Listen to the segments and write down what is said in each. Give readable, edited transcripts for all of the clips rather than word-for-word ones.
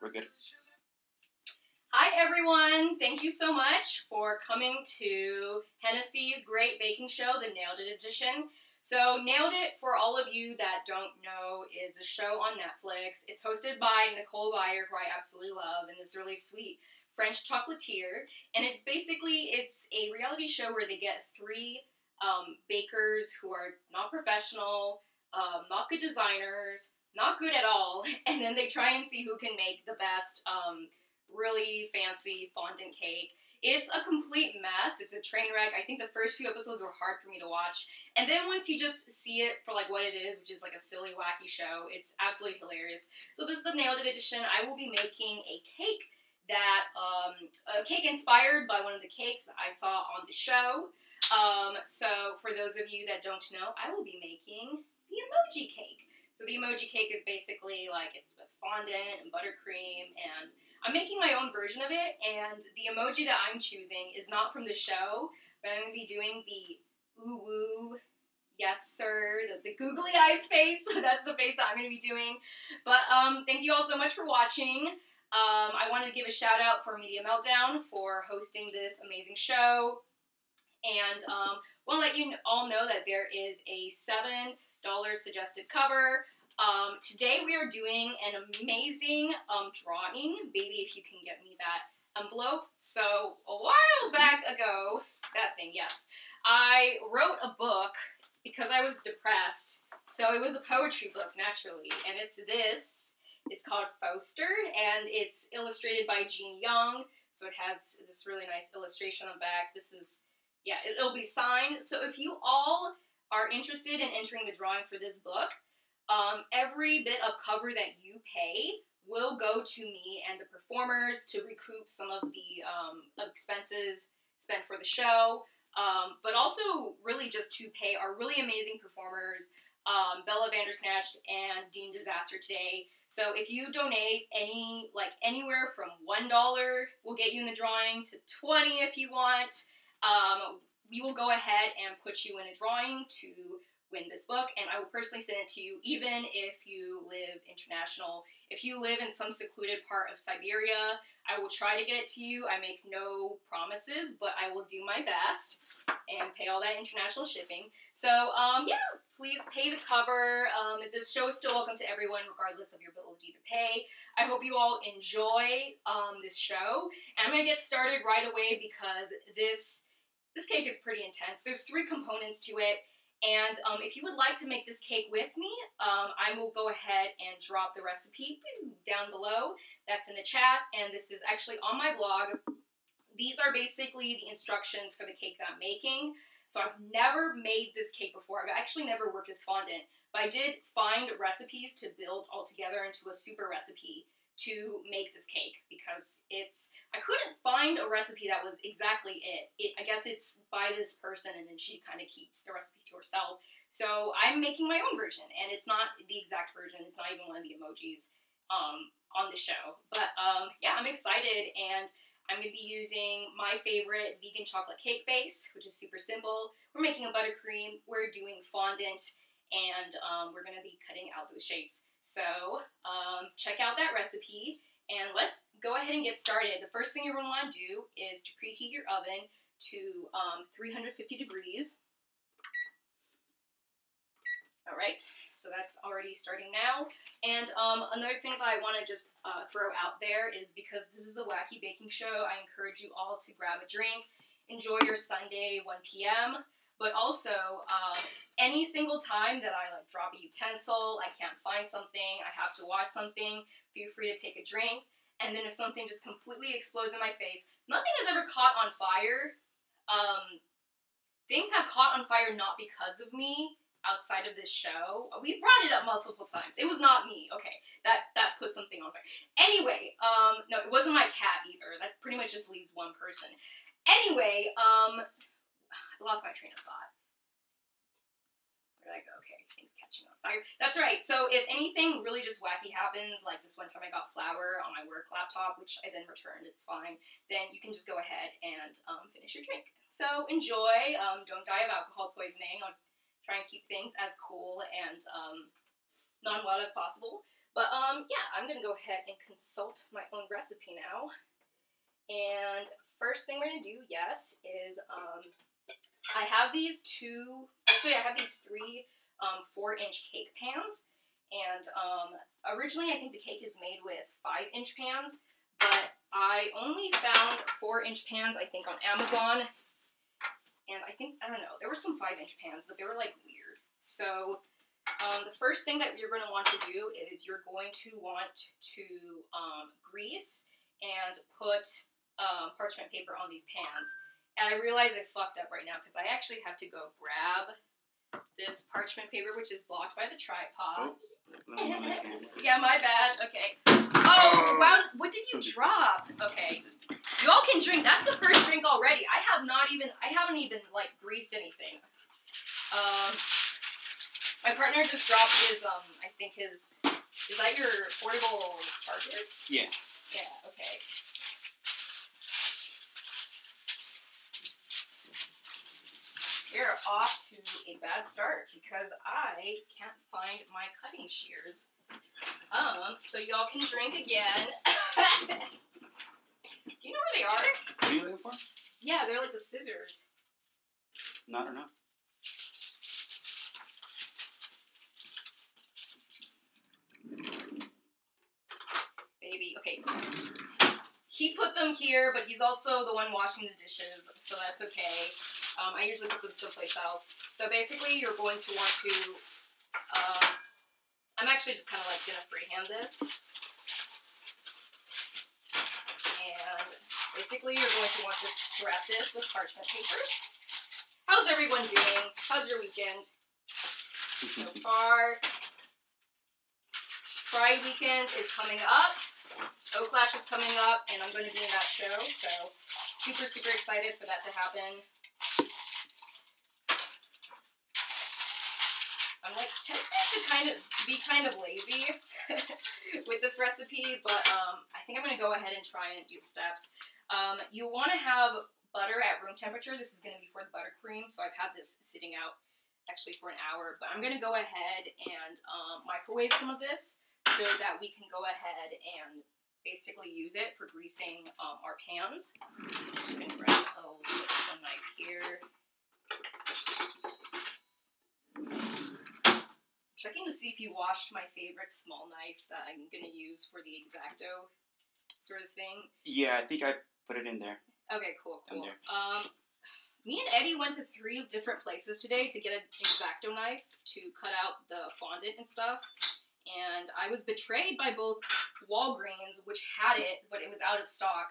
We're good. Hi everyone! Thank you so much for coming to Hennessy's Great Baking Show, the Nailed It edition. So Nailed It, for all of you that don't know, is a show on Netflix. It's hosted by Nicole Byer, who I absolutely love, and this really sweet French chocolatier. And it's a reality show where they get three bakers who are not professional, not good designers, not good at all, and then they try and see who can make the best really fancy fondant cake. It's a complete mess. It's a train wreck. I think the first few episodes were hard for me to watch. And then once you just see it for like what it is, which is like a silly, wacky show, it's absolutely hilarious. So this is the Nailed It edition. I will be making a cake a cake inspired by one of the cakes that I saw on the show. So for those of you that don't know, I will be making the emoji cake. So the emoji cake is basically like it's with fondant and buttercream, and I'm making my own version of it, and the emoji that I'm choosing is not from the show, but I'm going to be doing the ooh woo, yes sir, the googly eyes face. So that's the face that I'm going to be doing. But thank you all so much for watching. I wanted to give a shout out for Media Meltdown for hosting this amazing show. And want to let you all know that there is a $7 suggested cover. Today we are doing an amazing drawing. Baby, if you can get me that envelope. So a while back ago, that thing, yes, I wrote a book because I was depressed. So it was a poetry book, naturally, and it's this. It's called Foster, and it's illustrated by Jean Young. So it has this really nice illustration on the back. This is, yeah, it'll be signed. So if you all are interested in entering the drawing for this book, every bit of cover that you pay will go to me and the performers to recoup some of the expenses spent for the show, but also really just to pay our really amazing performers, Bella Vandersnatch and Dean Disaster today. So if you donate anywhere from $1 will get you in the drawing to $20 if you want, we will go ahead and put you in a drawing to win this book, and I will personally send it to you even if you live international. If you live in some secluded part of Siberia, I will try to get it to you. I make no promises, but I will do my best and pay all that international shipping. So, yeah, please pay the cover. This show is still open to everyone, regardless of your ability to pay. I hope you all enjoy this show. And I'm going to get started right away because this cake is pretty intense. There's 3 components to it. And if you would like to make this cake with me, I will go ahead and drop the recipe down below. That's in the chat, and this is actually on my blog. These are basically the instructions for the cake that I'm making. So I've never made this cake before. I've actually never worked with fondant, but I did find recipes to build all together into a super recipe to make this cake because I couldn't find a recipe that was exactly it. I guess it's by this person and then she kind of keeps the recipe to herself. So I'm making my own version, and it's not the exact version. It's not even one of the emojis on the show. But yeah, I'm excited, and I'm going to be using my favorite vegan chocolate cake base, which is super simple. We're making a buttercream, we're doing fondant, and we're going to be cutting out those shapes. So check out that recipe, and let's go ahead and get started. The first thing you're going to want to do is to preheat your oven to 350 degrees. All right, so that's already starting now. And another thing that I want to just throw out there is because this is a wacky baking show, I encourage you all to grab a drink, enjoy your Sunday 1 p.m., but also, any single time that I drop a utensil, I can't find something, I have to wash something, feel free to take a drink. And then if something just completely explodes in my face, nothing has ever caught on fire. Things have caught on fire not because of me outside of this show. We've brought it up multiple times. It was not me. Okay, that put something on fire. Anyway, no, it wasn't my cat either. That pretty much just leaves one person. Anyway, I lost my train of thought. Where did I go? Okay, things catching on fire. That's right. So if anything really just wacky happens, like this one time I got flour on my work laptop, which I then returned, it's fine, then you can just go ahead and finish your drink. So enjoy. Don't die of alcohol poisoning. I'll try and keep things as cool and non-wild as possible. But, yeah, I'm going to go ahead and consult my own recipe now. And first thing we're going to do, yes, is, I have these I have these 3 4-inch cake pans. And, originally I think the cake is made with 5-inch pans, but I only found 4-inch pans, I think, on Amazon. And I don't know, there were some 5-inch pans, but they were, like, weird. So, the first thing that you're going to want to do is you're going to want to grease and put parchment paper on these pans. And I realize I fucked up right now because I actually have to go grab this parchment paper, which is blocked by the tripod. Oh. Yeah, my bad. Okay. Oh, wow. What did you drop? Okay. You all can drink. That's the first drink already. I haven't even, like, greased anything. My partner just dropped his, I think is that your portable charger? Yeah. Yeah, okay. We're off to a bad start because I can't find my cutting shears. So y'all can drink again. Do you know where they are? What are you looking for? Yeah, they're like the scissors. I don't know. Baby, okay. He put them here, but he's also the one washing the dishes, so that's okay. I usually put them someplace else. So basically, you're going to want to, I'm actually just kind of like going to freehand this. And basically, you're going to want to wrap this with parchment paper. How's everyone doing? How's your weekend? So far, Pride weekend is coming up. Oaklash is coming up, and I'm going to be in that show, so super, super excited for that to happen. I'm like tempted to be kind of lazy with this recipe, but I think I'm going to go ahead and try and do the steps. You want to have butter at room temperature. This is going to be for the buttercream, so I've had this sitting out actually for an hour, but I'm going to go ahead and microwave some of this so that we can go ahead and basically use it for greasing our pans. I'm just going to grab a little knife here. Checking to see if you washed my favorite small knife that I'm going to use for the X-Acto sort of thing. Yeah, I think I put it in there. Okay, cool. Me and Eddie went to 3 different places today to get an X-Acto knife to cut out the fondant and stuff. And I was betrayed by both Walgreens, which had it, but it was out of stock,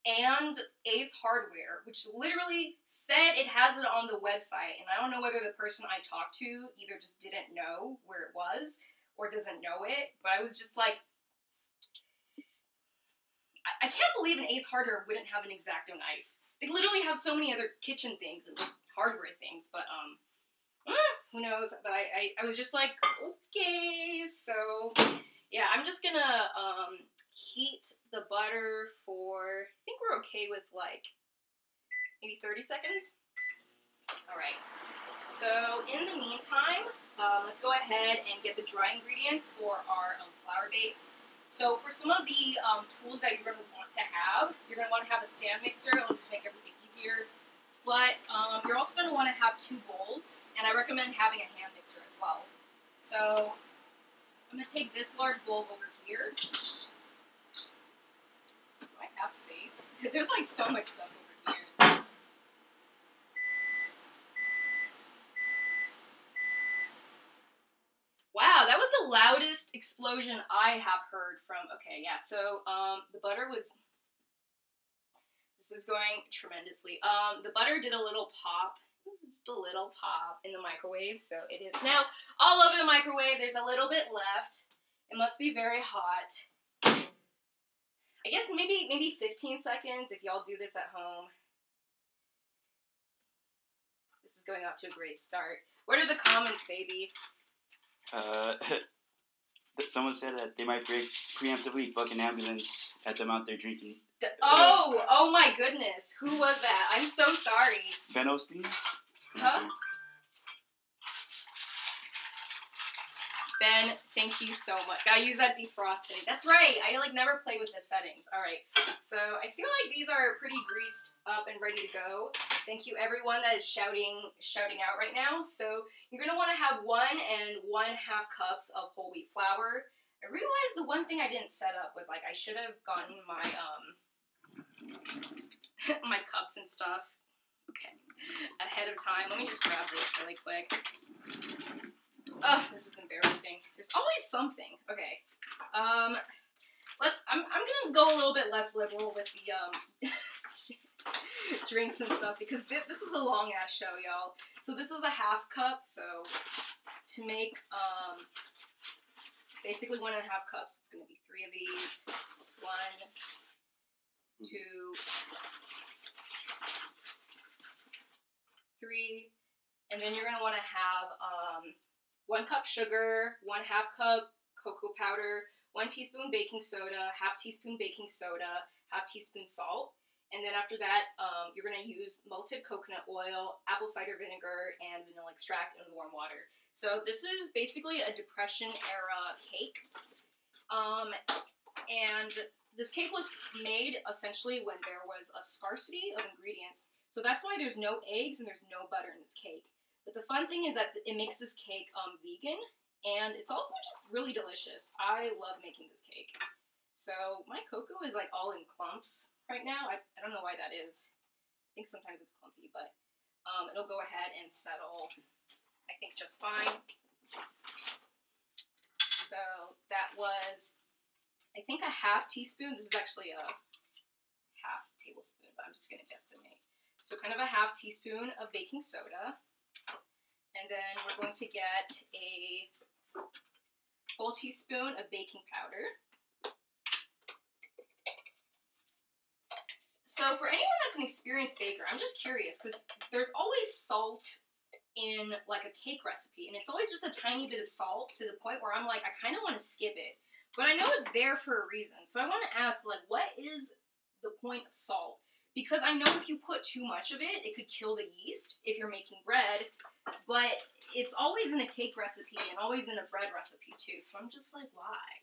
and Ace Hardware, which literally said it has it on the website. And I don't know whether the person I talked to either just didn't know where it was or doesn't know it, but I was just like, I can't believe an Ace Hardware wouldn't have an X-Acto knife. They literally have so many other kitchen things and just hardware things, but who knows? But I was just like, okay, so yeah, I'm just gonna heat the butter for, I think we're okay with like maybe 30 seconds. All right, so in the meantime, let's go ahead and get the dry ingredients for our flour base. So for some of the tools that you're going to want to have, you're going to want to have a stand mixer. It'll just make everything easier. But you're also going to want to have 2 bowls, and I recommend having a hand mixer as well. So I'm going to take this large bowl over here. Do I have space? There's like so much stuff over here. Wow, that was the loudest explosion I have heard from. Okay, yeah, so the butter was... This is going tremendously. The butter did a little pop, just a little pop in the microwave, so it is now all over the microwave. There's a little bit left. It must be very hot. I guess maybe 15 seconds if y'all do this at home. This is going off to a great start. What are the comments, baby? Someone said that they might preemptively book an ambulance at them out there drinking. Oh my goodness. Who was that? I'm so sorry. Ben Osteen? Huh? Ben, thank you so much. Gotta use that defrosting. That's right. I like never play with the settings. All right. So I feel like these are pretty greased up and ready to go. Thank you everyone that is shouting out right now. So you're gonna want to have 1 and 1/2 cups of whole wheat flour. I realized the one thing I didn't set up was like I should have gotten my my cups and stuff. Okay. Ahead of time. Let me just grab this really quick. Oh, this is embarrassing. There's always something. Okay. I'm gonna go a little bit less liberal with the drinks and stuff because this is a long ass show, y'all. So this is a 1/2 cup. So to make basically 1 1/2 cups, it's gonna be 3 of these. It's 1, 2, 3, and then you're gonna want to have 1 cup sugar, 1/2 cup cocoa powder, 1 teaspoon baking soda, 1/2 teaspoon baking soda, 1/2 teaspoon salt, and then after that, you're gonna use melted coconut oil, apple cider vinegar, and vanilla extract in warm water. So this is basically a Depression era cake, and this cake was made essentially when there was a scarcity of ingredients. So that's why there's no eggs and there's no butter in this cake. But the fun thing is that it makes this cake vegan, and it's also just really delicious. I love making this cake. So my cocoa is like all in clumps right now. I don't know why that is. I think sometimes it's clumpy, but it'll go ahead and settle, I think, just fine. So that was, I think, a 1/2 teaspoon. This is actually a 1/2 tablespoon, but I'm just going to guesstimate. So kind of a 1/2 teaspoon of baking soda. And then we're going to get a full teaspoon of baking powder. So for anyone that's an experienced baker, I'm just curious, because there's always salt in like a cake recipe, and it's always just a tiny bit of salt to the point where I'm like, I kind of want to skip it. But I know it's there for a reason. So I want to ask, like, what is the point of salt? Because I know if you put too much of it, it could kill the yeast if you're making bread. But it's always in a cake recipe and always in a bread recipe too. So I'm just like, why?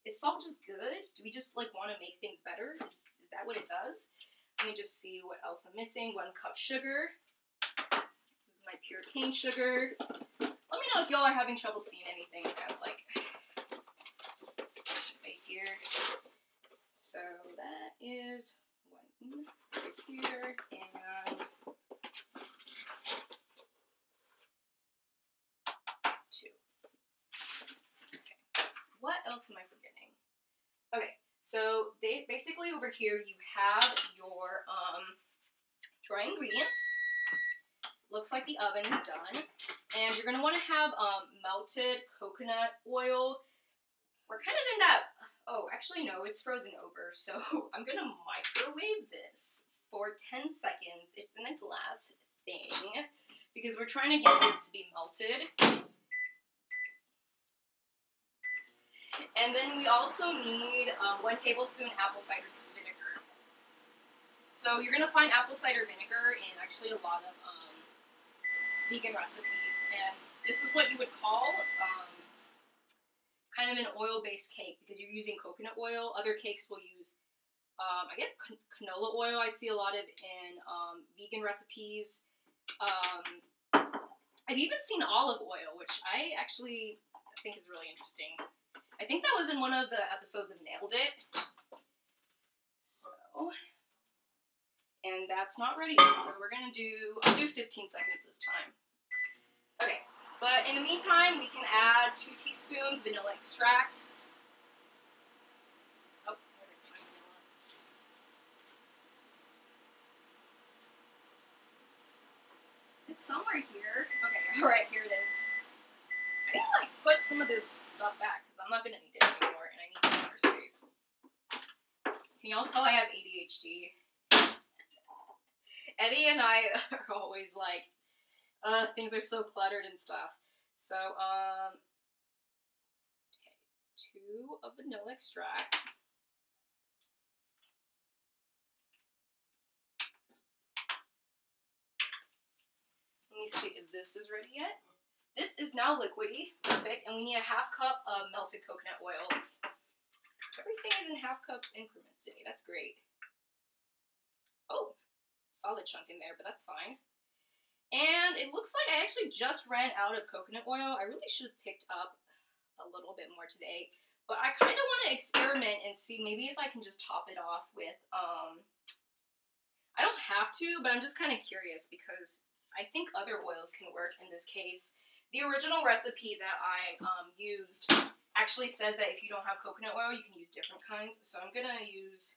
Is salt just good? Do we just like want to make things better? Is that what it does? Let me just see what else I'm missing. 1 cup sugar. This is my pure cane sugar. Let me know if y'all are having trouble seeing anything. Kind of like right here. So that is 1 right here, and 2. Okay. What else am I forgetting? Okay, so basically over here you have your dry ingredients. Looks like the oven is done, and you're gonna want to have melted coconut oil. We're kind of in that. Oh, actually, no, it's frozen over, so I'm going to microwave this for 10 seconds. It's in a glass thing, because we're trying to get this to be melted. And then we also need 1 tablespoon apple cider vinegar. So you're going to find apple cider vinegar in actually a lot of vegan recipes, and this is what you would call kind of an oil-based cake, because you're using coconut oil. Other cakes will use, I guess, canola oil. I see a lot of in vegan recipes. I've even seen olive oil, which I actually think is really interesting. I think that was in one of the episodes of Nailed It. So, and that's not ready yet, so we're going to I'll do 15 seconds this time. Okay. But in the meantime, we can add 2 teaspoons vanilla extract. Oh, where did my vanilla? It's somewhere here. Okay, alright, here it is. I need to like put some of this stuff back because I'm not going to need it anymore, and I need some more space. Can y'all tell I have ADHD? Eddie and I are always like, things are so cluttered and stuff. So, okay, 2 of vanilla extract. Let me see if this is ready yet. This is now liquidy, perfect, and we need a 1/2 cup of melted coconut oil. Everything is in 1/2 cup increments today. That's great. Oh, solid chunk in there, but that's fine. And it looks like I actually just ran out of coconut oil. I really should have picked up a little bit more today. But I kind of want to experiment and see maybe if I can just top it off with, I don't have to, but I'm just kind of curious because I think other oils can work in this case. The original recipe that I used actually says that if you don't have coconut oil, you can use different kinds. So I'm going to use,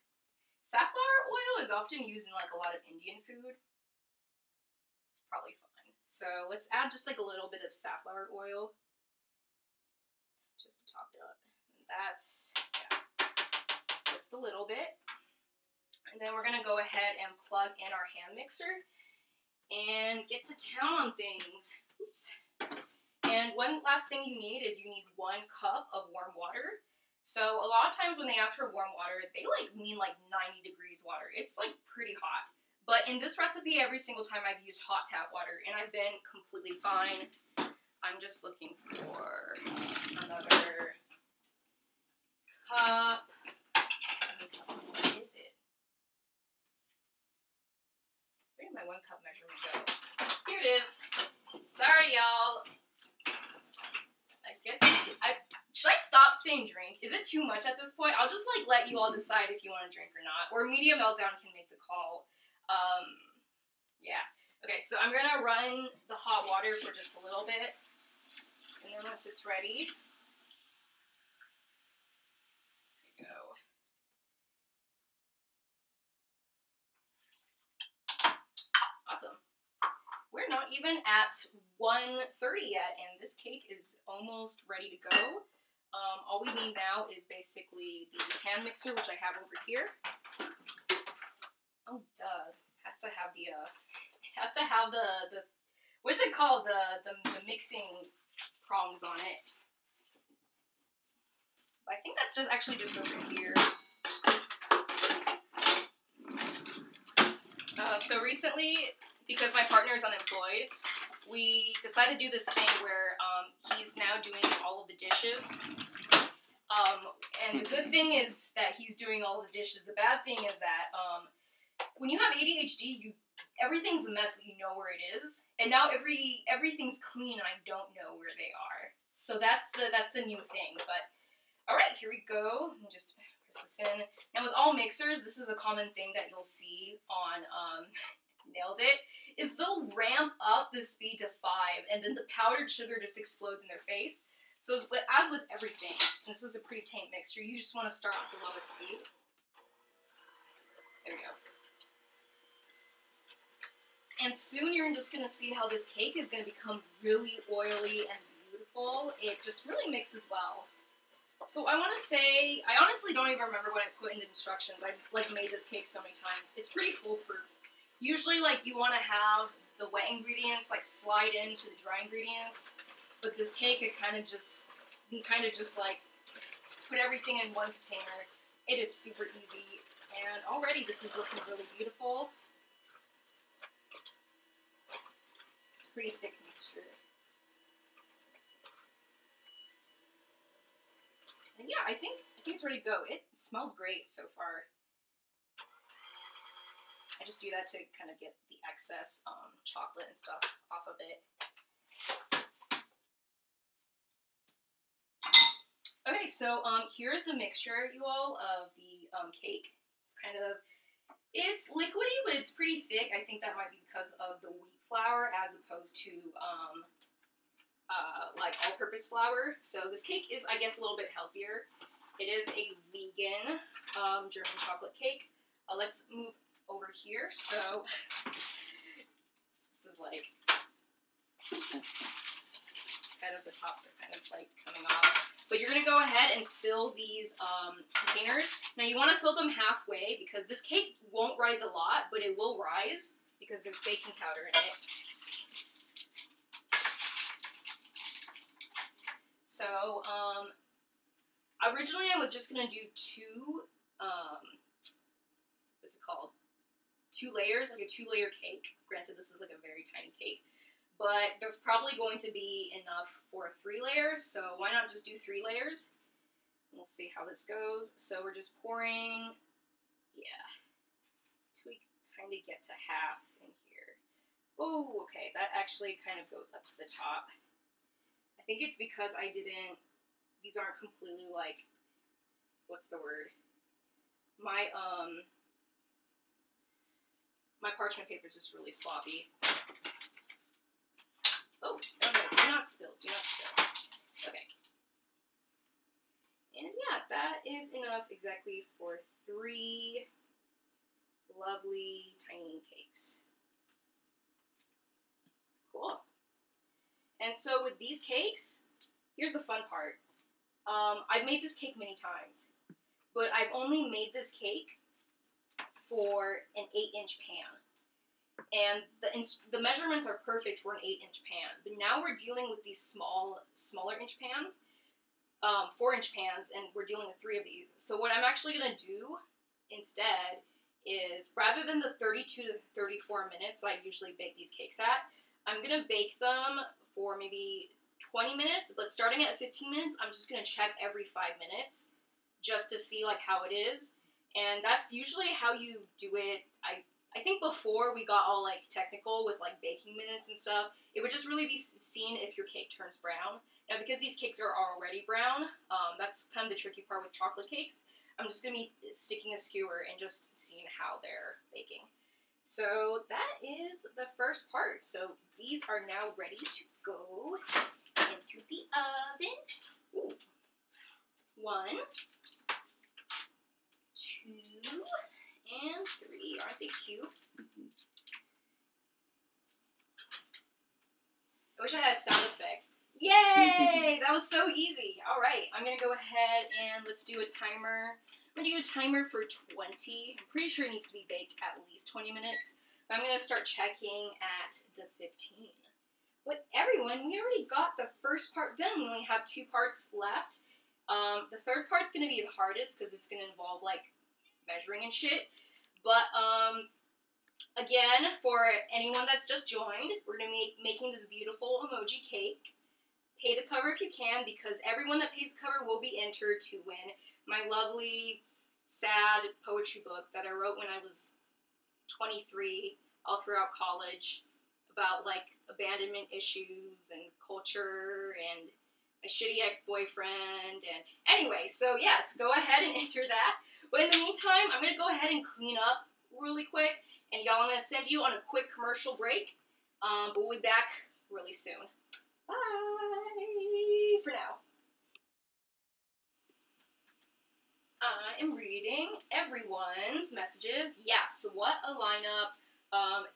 safflower oil is often used in like a lot of Indian food. It's probably fine. So let's add just like a little bit of safflower oil. Just to top it up. And that's, yeah, just a little bit. And then we're going to go ahead and plug in our hand mixer and get to town on things. Oops. And one last thing you need is you need 1 cup of warm water. So a lot of times when they ask for warm water, they like mean like 90 degrees water. It's like pretty hot. But in this recipe, every single time I've used hot tap water and I've been completely fine. I'm just looking for another cup. What is it? Where did my 1 cup measurement go? Here it is. Sorry, y'all. I guess should I stop saying drink? Is it too much at this point? I'll just like let you all decide if you want to drink or not. Or Media Meltdown can make the call. Yeah. Okay, so I'm gonna run the hot water for just a little bit. And then once it's ready, there you go. Awesome. We're not even at 1:30 yet, and this cake is almost ready to go. All we need now is basically the hand mixer, which I have over here. Oh, duh. Has to have the what's it called? The mixing prongs on it. I think that's just actually just over here. So recently, because my partner is unemployed, we decided to do this thing where he's now doing all of the dishes. And the good thing is that he's doing all the dishes. The bad thing is that when you have ADHD, everything's a mess, but you know where it is. And now everything's clean, and I don't know where they are. So that's the new thing. But all right, here we go. Let me just press this in. Now with all mixers, this is a common thing that you'll see on Nailed It, is they'll ramp up the speed to 5, and then the powdered sugar just explodes in their face. So as with everything, and this is a pretty tame mixture, you just want to start with the lowest speed. There we go. And soon you're just going to see how this cake is going to become really oily and beautiful. It just really mixes well. So I want to say, I honestly don't even remember what I put in the instructions. I've like made this cake so many times. It's pretty foolproof. Usually like you want to have the wet ingredients like slide into the dry ingredients. But this cake, you kind of just like put everything in one container. It is super easy. And already this is looking really beautiful. It's a pretty thick mixture. And yeah, I think it's ready to go. It smells great so far. I just do that to kind of get the excess chocolate and stuff off of it. Okay, so here's the mixture, you all, of the cake. It's liquidy, but it's pretty thick. I think that might be because of the wheat flour as opposed to like all-purpose flour. So this cake is, I guess, a little bit healthier. It is a vegan German chocolate cake. Let's move over here. So this is like, it's kind of, the tops are kind of like coming off. But you're going to go ahead and fill these containers. Now you want to fill them halfway because this cake won't rise a lot, but it will rise because there's baking powder in it. So, originally I was just going to do two, what's it called? 2 layers, like a 2-layer cake. Granted, this is like a very tiny cake. but there's probably going to be enough for 3 layers, so why not just do 3 layers? We'll see how this goes. So we're just pouring, till we kind of get to half in here. Oh, okay, that actually kind of goes up to the top. I think it's because these aren't completely like, what's the word? My parchment paper is just really sloppy. Oh, no, do not spill, do not spill. Okay. And yeah, that is enough exactly for 3 lovely tiny cakes. Cool. And so with these cakes, here's the fun part. I've made this cake many times, but I've only made this cake for an 8-inch pan. And the measurements are perfect for an 8-inch pan. But now we're dealing with these smaller inch pans, 4-inch pans, and we're dealing with 3 of these. So what I'm actually going to do instead is, rather than the 32 to 34 minutes I usually bake these cakes at, I'm going to bake them for maybe 20 minutes, but starting at 15 minutes, I'm just going to check every 5 minutes just to see like how it is. And that's usually how you do it. I think before we got all like technical with like baking minutes and stuff, it would just really be seen if your cake turns brown. Now because these cakes are already brown, that's kind of the tricky part with chocolate cakes. I'm just going to be sticking a skewer and just seeing how they're baking. So that is the first part. So these are now ready to go into the oven. Ooh. 1, 2, and 3. Aren't they cute? I wish I had a sound effect. Yay! That was so easy. All right, I'm going to go ahead and let's do a timer. I'm going to do a timer for 20. I'm pretty sure it needs to be baked at least 20 minutes. But I'm going to start checking at the 15. But everyone, we already got the first part done. We only have 2 parts left. The third part's going to be the hardest because it's going to involve, like, measuring and shit. But, again, for anyone that's just joined, we're going to be making this beautiful emoji cake. Pay the cover if you can, because everyone that pays the cover will be entered to win my lovely, sad poetry book that I wrote when I was 23, all throughout college, about, like, abandonment issues and culture and a shitty ex-boyfriend. And anyway, so yes, go ahead and enter that. But in the meantime, I'm going to go ahead and clean up really quick. And y'all, I'm going to send you on a quick commercial break. But we'll be back really soon. Bye for now. I am reading everyone's messages. Yes, what a lineup.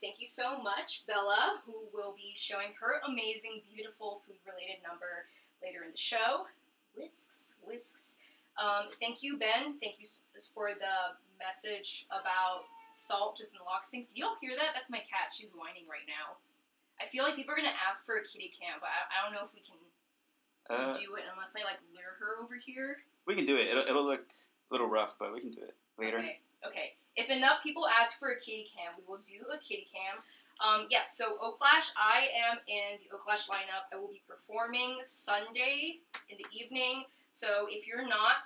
Thank you so much, Bella, who will be showing her amazing, beautiful food-related number later in the show. Whisks. Thank you, Ben. Thank you for the message about salt just unlocks things. Do y'all hear that? That's my cat. She's whining right now. I feel like people are going to ask for a kitty cam, but I don't know if we can do it unless I, like, lure her over here. We can do it. It'll look a little rough, but we can do it later. Okay. If enough people ask for a kitty cam, we will do a kitty cam. Yes, so Oaklash, I am in the Oaklash lineup. I will be performing Sunday in the evening. So if you're not,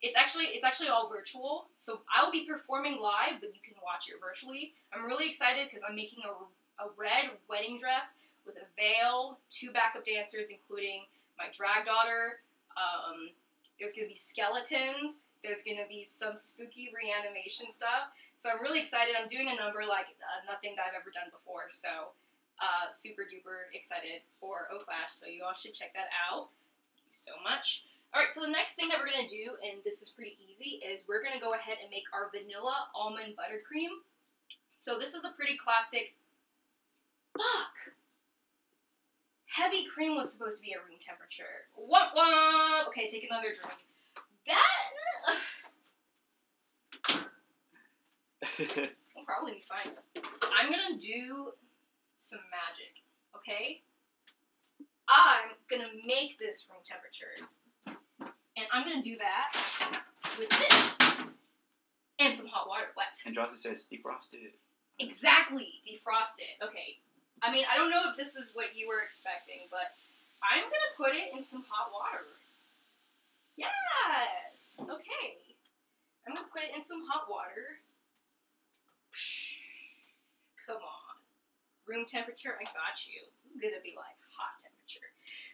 it's actually all virtual. So I will be performing live, but you can watch it virtually. I'm really excited because I'm making a red wedding dress with a veil, 2 backup dancers, including my drag daughter. There's going to be skeletons. There's going to be some spooky reanimation stuff. So I'm really excited. I'm doing a number like nothing that I've ever done before. So super duper excited for Oaklash. So you all should check that out. Thank you so much. All right, so the next thing that we're going to do, and this is pretty easy, is we're going to go ahead and make our vanilla almond buttercream. So this is a pretty classic... Fuck! Heavy cream was supposed to be at room temperature. Womp. Okay, take another drink. I'll probably be fine. I'm gonna do some magic, okay? I'm gonna make this room temperature. And I'm gonna do that with this. And some hot water. What? And Jocelyn says defrost it. Exactly, defrost it. Okay. I mean, I don't know if this is what you were expecting, but I'm gonna put it in some hot water. Yes! Okay. I'm gonna put it in some hot water. Come on. Room temperature, I got you. This is gonna be like hot temperature.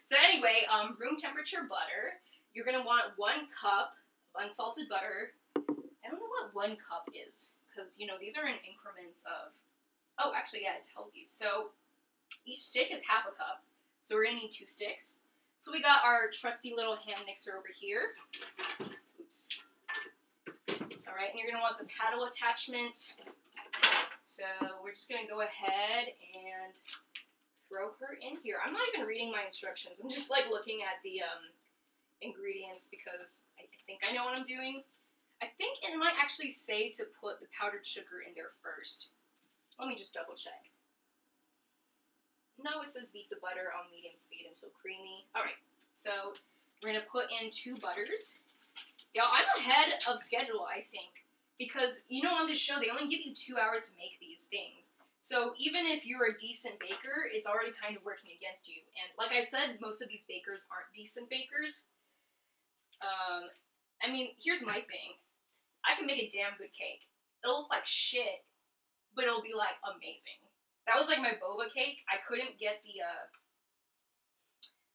So anyway, room temperature butter. You're gonna want 1 cup of unsalted butter. I don't know what 1 cup is, because, you know, these are in increments of... Oh, actually, yeah, it tells you. So each stick is half a cup. So we're gonna need 2 sticks. So we got our trusty little hand mixer over here. Oops. All right, and you're gonna want the paddle attachment. So we're just gonna go ahead and throw her in here. I'm not even reading my instructions. I'm just like looking at the ingredients because I think I know what I'm doing. I think it might actually say to put the powdered sugar in there first. Let me just double check. No, it says beat the butter on medium speed until creamy. Alright, so we're going to put in 2 butters. Y'all, I'm ahead of schedule, I think. Because, you know, on this show, they only give you 2 hours to make these things. So even if you're a decent baker, it's already kind of working against you. And like I said, most of these bakers aren't decent bakers. I mean, here's my thing. I can make a damn good cake. It'll look like shit, but it'll be, like, amazing. That was, like, my boba cake. I couldn't get the,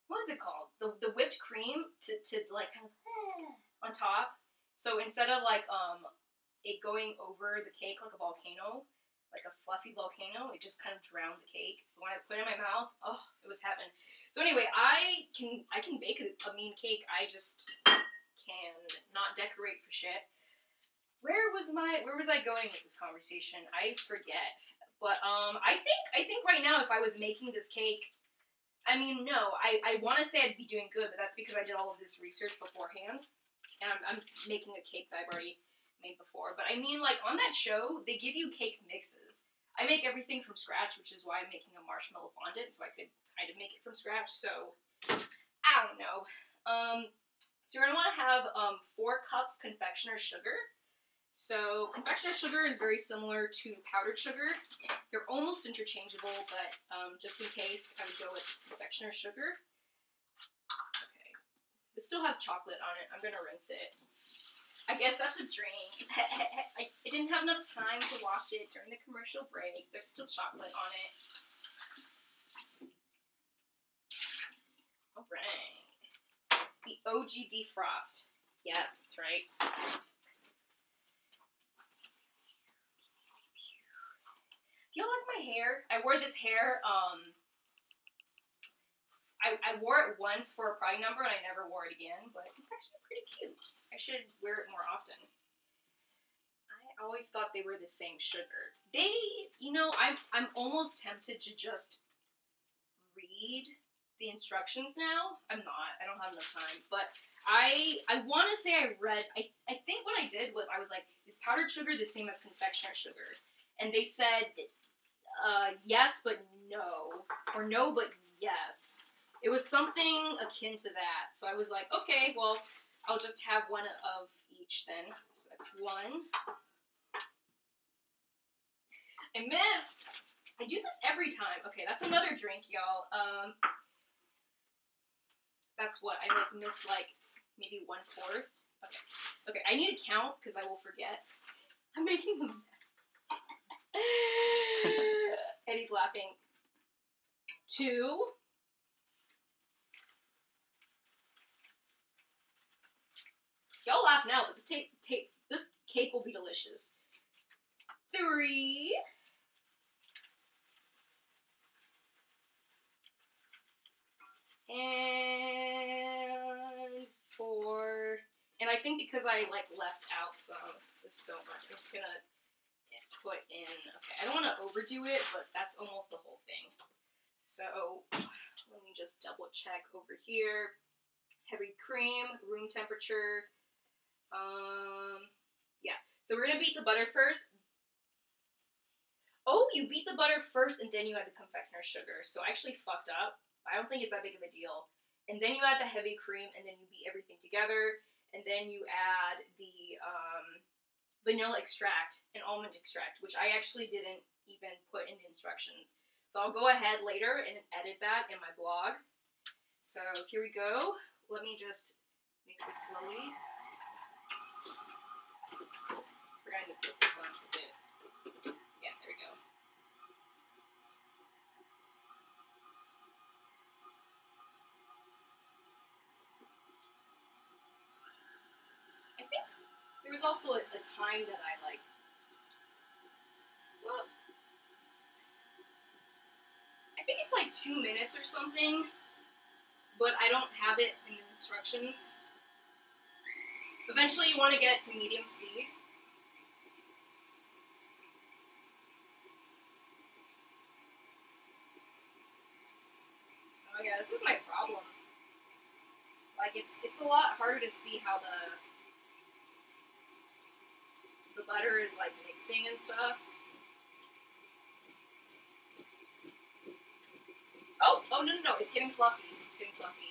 what is it called? The whipped cream to like, kind of, on top. So instead of, like, it going over the cake like a volcano, like a fluffy volcano, it just kind of drowned the cake. But when I put it in my mouth, oh, it was heaven. So anyway, I can bake a mean cake. I just can not decorate for shit. Where was I going with this conversation? I forget. But I think right now if I was making this cake, I mean, no, I want to say I'd be doing good, but that's because I did all of this research beforehand, and I'm making a cake that I've already made before. But I mean, like, on that show, they give you cake mixes. I make everything from scratch, which is why I'm making a marshmallow fondant, so I could kind of make it from scratch. So I don't know. So you're gonna want to have 4 cups confectioner's sugar. So confectioner's sugar is very similar to powdered sugar. They're almost interchangeable, but just in case, I would go with confectioner's sugar. Okay. This still has chocolate on it. I'm going to rinse it. I guess that's a drink. I didn't have enough time to wash it during the commercial break. There's still chocolate on it. All right. The OG defrost. Yes, that's right. Do you like my hair? I wore this hair, I wore it once for a pride number and I never wore it again, but it's actually pretty cute. I should wear it more often. I always thought they were the same sugar. They, you know, I'm almost tempted to just read the instructions now. I'm not. I don't have enough time, but I want to say I read, I think what I did was I was like, is powdered sugar the same as confectioner's sugar? And they said, yes, but no. Or no, but yes. It was something akin to that. So I was like, okay, well, I'll just have one of each then. So that's 1. I missed! I do this every time. Okay, that's another drink, y'all. That's what? I like missed like maybe 1/4. Okay. Okay, I need to count because I will forget. I'm making them. Eddie's laughing. 2. Y'all laugh now, but this cake will be delicious. 3. And 4. And I think because I like left out some, there's so much. I'm just gonna put in, okay, I don't want to overdo it, but that's almost the whole thing. So let me just double check over here. Heavy cream, room temperature. Yeah. So we're gonna beat the butter first. Oh, you beat the butter first and then you add the confectioner's sugar. So I actually fucked up. I don't think it's that big of a deal. And then you add the heavy cream and then you beat everything together. And then you add the vanilla extract and almond extract, which I actually didn't even put in the instructions. So I'll go ahead later and edit that in my blog. So here we go. Let me just mix this slowly. Forgot to put this on. Yeah, there we go. I think there was also a time that I like. Well, I think it's like 2 minutes or something, but I don't have it in the instructions. Eventually, you want to get it to medium speed. Oh yeah, this is my problem. Like it's a lot harder to see how the butter is like mixing and stuff. Oh no, it's getting fluffy. It's getting fluffy.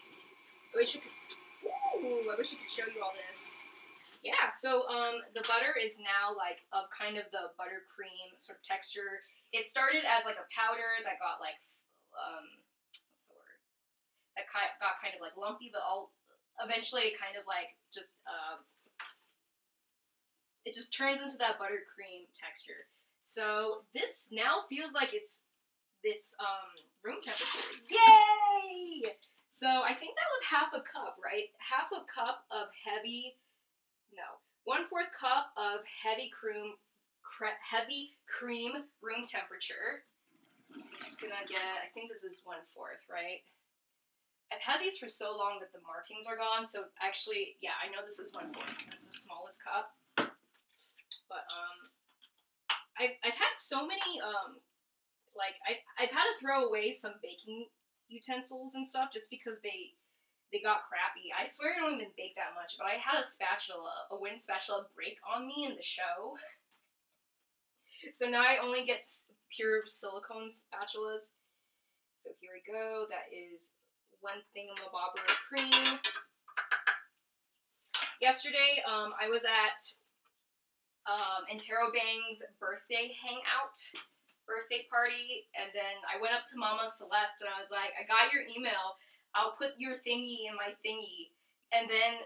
I wish I could show you all this. Yeah, so the butter is now like of kind of the buttercream sort of texture. It started as like a powder that got like what's the word? That got kind of like lumpy, but eventually kind of like just it just turns into that buttercream texture. So this now feels like it's room temperature. Yay! So I think that was half a cup, right? Half a cup of heavy, no, 1/4 cup of heavy cream room temperature. I'm just gonna get, I think this is 1/4, right? I've had these for so long that the markings are gone, so actually, yeah, I know this is 1/4 because it's the smallest cup. But I've had so many like I've had to throw away some baking utensils and stuff just because they got crappy. I swear I don't even bake that much, but I had a wooden spatula break on me in the show. So now I only get pure silicone spatulas. So here we go. That is 1 thingamabobber of cream. Yesterday, I was at Intero Bang's birthday party, and then I went up to Mama Celeste and I was like, I got your email, I'll put your thingy in my thingy. And then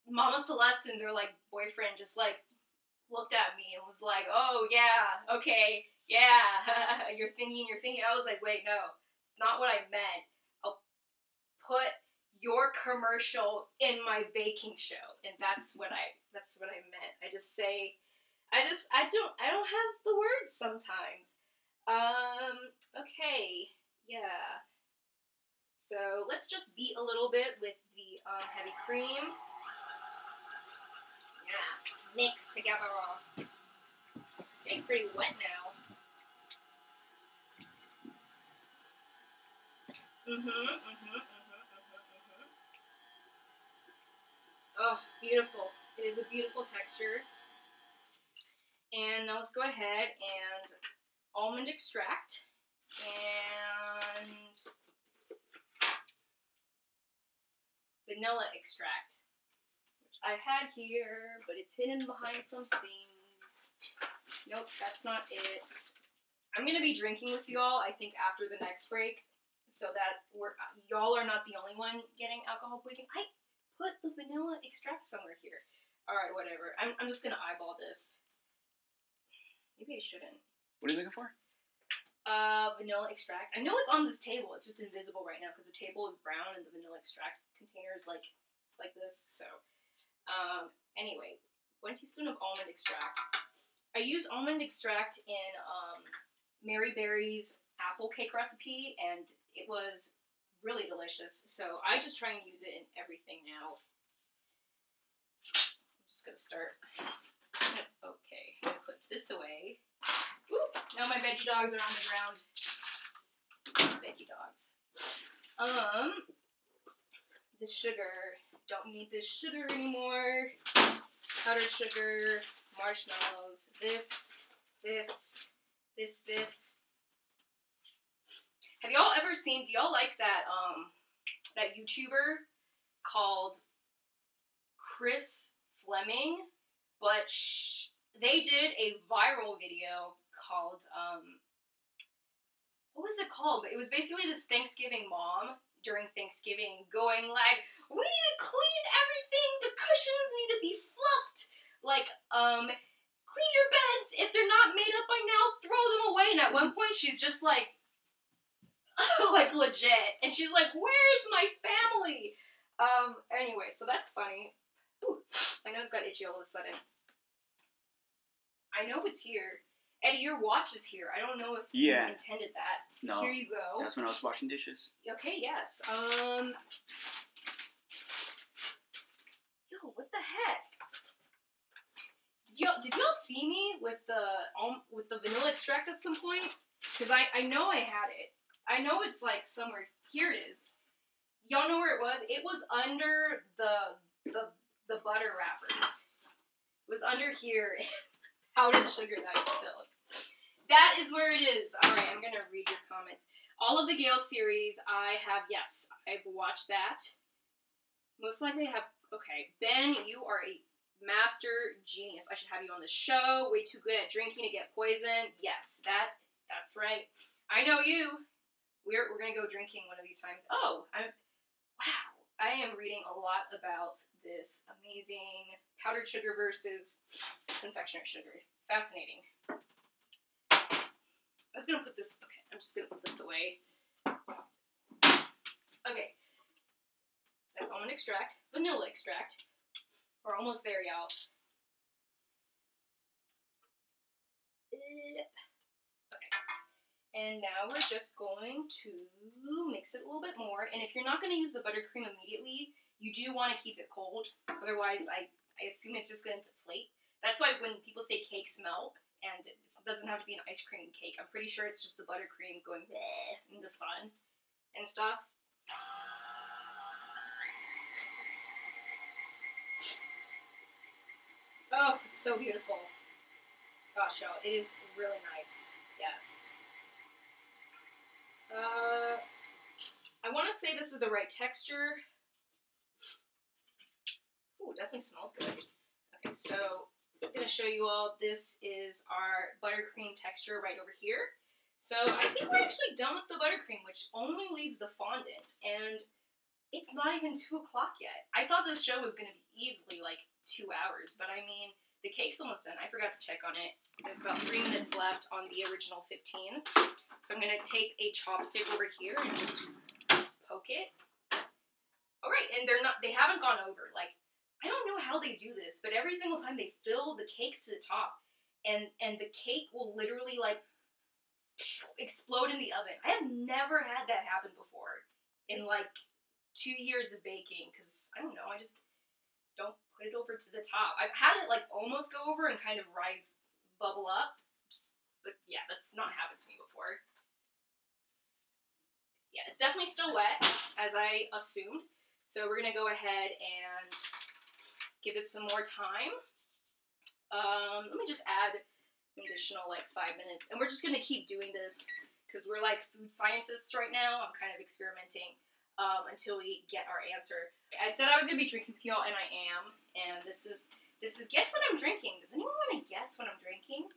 Mama Celeste and their like boyfriend just like looked at me and was like, oh yeah, okay, yeah, your thingy and your thingy. I was like, wait, no, it's not what I meant. I'll put your commercial in my baking show, and that's what I meant. I don't have the words sometimes. Okay, yeah. So let's just beat a little bit with the heavy cream. Yeah, mix together. It's getting pretty wet now. Oh, beautiful. It is a beautiful texture. And now let's go ahead and almond extract and vanilla extract, which I had here, but it's hidden behind some things. Nope, that's not it. I'm going to be drinking with y'all, I think, after the next break, so that y'all are not the only one getting alcohol poisoning. I put the vanilla extract somewhere here. Alright, whatever. I'm just going to eyeball this. Maybe I shouldn't. What are you looking for? Vanilla extract. I know it's on this table. It's just invisible right now because the table is brown and the vanilla extract container is like, it's like this. So, anyway, 1 teaspoon of almond extract. I use almond extract in, Mary Berry's apple cake recipe, and it was really delicious. So I just try and use it in everything now. I'm just gonna start. Okay, I'm gonna put this away. Oop, now my veggie dogs are on the ground. Veggie dogs. This sugar. Don't need this sugar anymore. Powdered sugar, marshmallows, this. Have y'all ever seen, do y'all like that YouTuber called Chris Fleming? But they did a viral video called, what was it called? It was basically this Thanksgiving mom during Thanksgiving going like, we need to clean everything. The cushions need to be fluffed. Like, clean your beds. If they're not made up by now, throw them away. And at one point, she's just like, like legit. And she's like, where's my family? Anyway, so that's funny. Ooh, my nose got itchy all of a sudden. I know it's here. Eddie, your watch is here. I don't know if you intended that. No. Here you go. That's when I was washing dishes. Okay, yes. Yo, what the heck? Did y'all see me with the vanilla extract at some point? Because I know I had it. I know it's like somewhere. Here it is. Y'all know where it was? It was under the butter wrappers. It was under here. Powdered sugar that I filled. That is where it is. Alright, I'm gonna read your comments. All of the Gale series, I've watched that. Most likely I have, okay. Ben, you are a master genius. I should have you on the show. Way too good at drinking to get poisoned. Yes, that's right. I know you. We're gonna go drinking one of these times. Oh, wow. I am reading a lot about this amazing powdered sugar versus confectionery sugar. Fascinating. I was gonna put this, okay, I'm just gonna put this away. Okay. That's almond extract, vanilla extract. We're almost there, y'all. Okay. And now we're just going to mix it a little bit more. And if you're not going to use the buttercream immediately, you do want to keep it cold. Otherwise, I assume it's just going to deflate. That's why when people say cakes melt, and it doesn't have to be an ice cream cake, I'm pretty sure it's just the buttercream going in the sun and stuff. Oh, it's so beautiful. Gosh, y'all, it is really nice. Yes. I want to say this is the right texture. Ooh, definitely smells good. Okay, so I'm going to show you all. This is our buttercream texture right over here. So I think we're actually done with the buttercream, which only leaves the fondant. And it's not even 2 o'clock yet. I thought this show was going to be easily like 2 hours, but I mean, the cake's almost done. I forgot to check on it. There's about 3 minutes left on the original 15. So I'm going to take a chopstick over here and just poke it. All right, and they haven't gone over. Like, I don't know how they do this, but every single time they fill the cakes to the top, and the cake will literally, like, explode in the oven. I have never had that happen before in, like, 2 years of baking, because, I don't know, I just don't put it over to the top. I've had it, like, almost go over and kind of bubble up, but yeah, that's not happened to me before. Yeah, it's definitely still wet, as I assumed. So we're going to go ahead and give it some more time. Let me just add an additional, like, 5 minutes. And we're just going to keep doing this, because we're, like, food scientists right now. I'm kind of experimenting until we get our answer. I said I was going to be drinking with y'all, and I am. And this is, guess what I'm drinking? Does anyone want to guess what I'm drinking?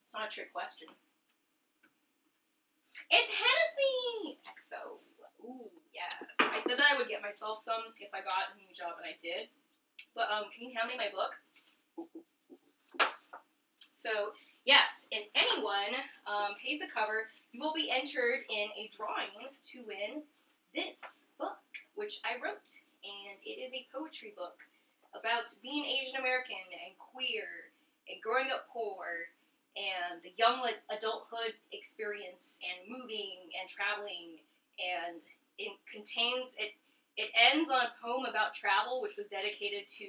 It's not a trick question. It's Hennessy! XO. Ooh, yes. I said that I would get myself some if I got a new job, and I did. But, can you hand me my book? So, yes, if anyone pays the cover, you will be entered in a drawing to win this book, which I wrote. And it is a poetry book about being Asian American and queer and growing up poor and the young adulthood experience and moving and traveling. And it ends on a poem about travel, which was dedicated to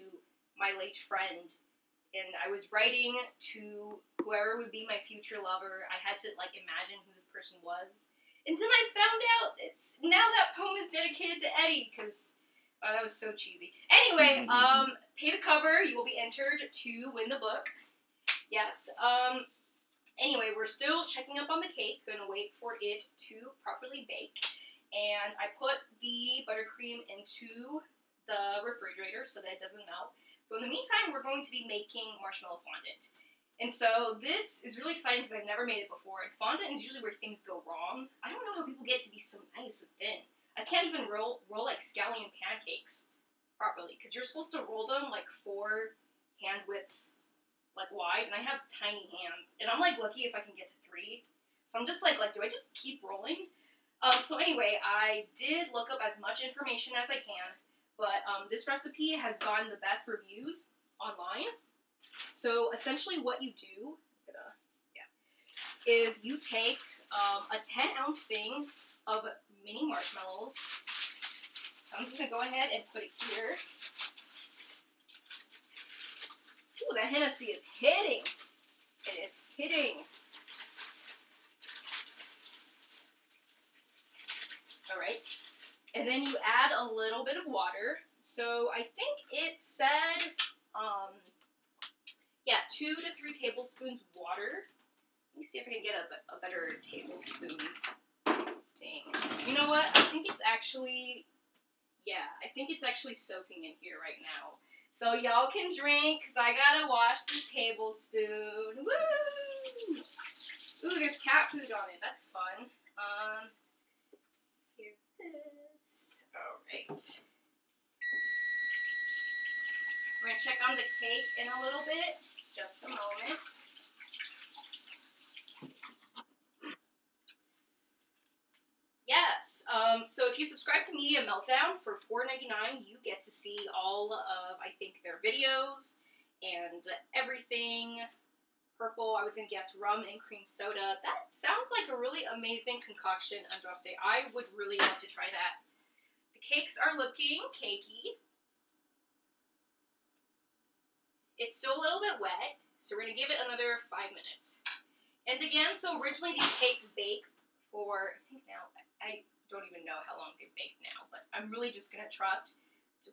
my late friend. And I was writing to whoever would be my future lover. I had to, like, imagine who this person was. And then I found out now that poem is dedicated to Eddie, because, oh, that was so cheesy. Anyway, pay the cover. You will be entered to win the book. Yes. Anyway, we're still checking up on the cake. Gonna wait for it to properly bake. And I put the buttercream into the refrigerator so that it doesn't melt. So in the meantime, we're going to be making marshmallow fondant. And so this is really exciting because I've never made it before. And fondant is usually where things go wrong. I don't know how people get to be so nice and thin. I can't even roll like scallion pancakes properly because you're supposed to roll them like 4 hand widths like wide, and I have tiny hands. And I'm like lucky if I can get to 3. So I'm just like do I just keep rolling? So anyway, I did look up as much information as I can, but this recipe has gotten the best reviews online. So essentially what you do is you take a 10-ounce thing of mini marshmallows. So I'm just going to go ahead and put it here. Ooh, that Hennessy is hitting. It is hitting. All right. And then you add a little bit of water. So I think it said, 2 to 3 tablespoons water. Let me see if I can get a better tablespoon thing. You know what? I think it's actually soaking in here right now. So y'all can drink, because I gotta wash this tablespoon. Woo! Ooh, there's cat food on it. That's fun. Here's this. Alright. We're gonna check on the cake in a little bit. Just a moment. Yes, so if you subscribe to Media Meltdown for $4.99, you get to see all of, I think, their videos and everything. Purple, I was going to guess rum and cream soda. That sounds like a really amazing concoction, Andraste. I would really love to try that. The cakes are looking cakey. It's still a little bit wet, so we're going to give it another 5 minutes. And again, so originally these cakes bake for, I think now, I don't even know how long they bake now, but I'm really just going to trust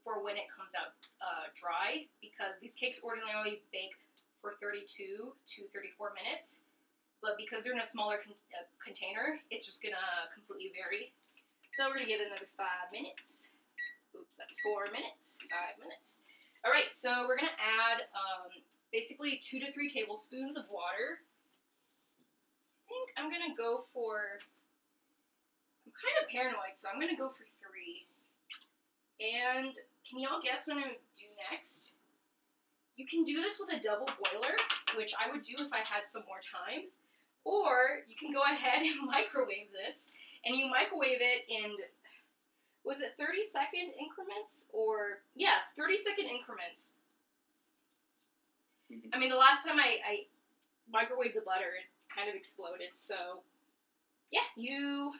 for when it comes out dry, because these cakes ordinarily bake for 32 to 34 minutes, but because they're in a smaller container, it's just going to completely vary. So we're going to give it another 5 minutes. Oops, that's 4 minutes, 5 minutes. All right, so we're going to add basically 2 to 3 tablespoons of water. I think I'm going to go for, I'm kind of paranoid, so I'm going to go for 3. And can y'all guess what I'm going to do next? You can do this with a double boiler, which I would do if I had some more time. Or you can go ahead and microwave this, and you microwave it in, was it 30-second increments? Or, yes, 30-second increments. Mm-hmm. I mean, the last time I microwaved the butter, it kind of exploded. So, yeah, you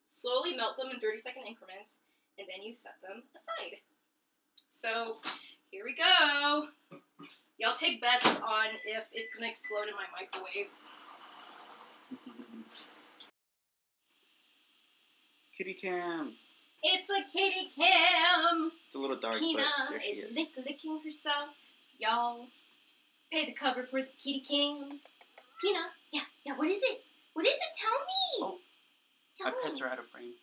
slowly melt them in 30-second increments, and then you set them aside. So, here we go. Y'all take bets on if it's going to explode in my microwave. Kitty cam. It's a kitty cam. It's a little dark, Kina but there she is. licking herself. Y'all, pay the cover for the kitty cam. Kina, yeah, what is it? What is it? Tell me. Oh, Tell my me. pets are out of frame.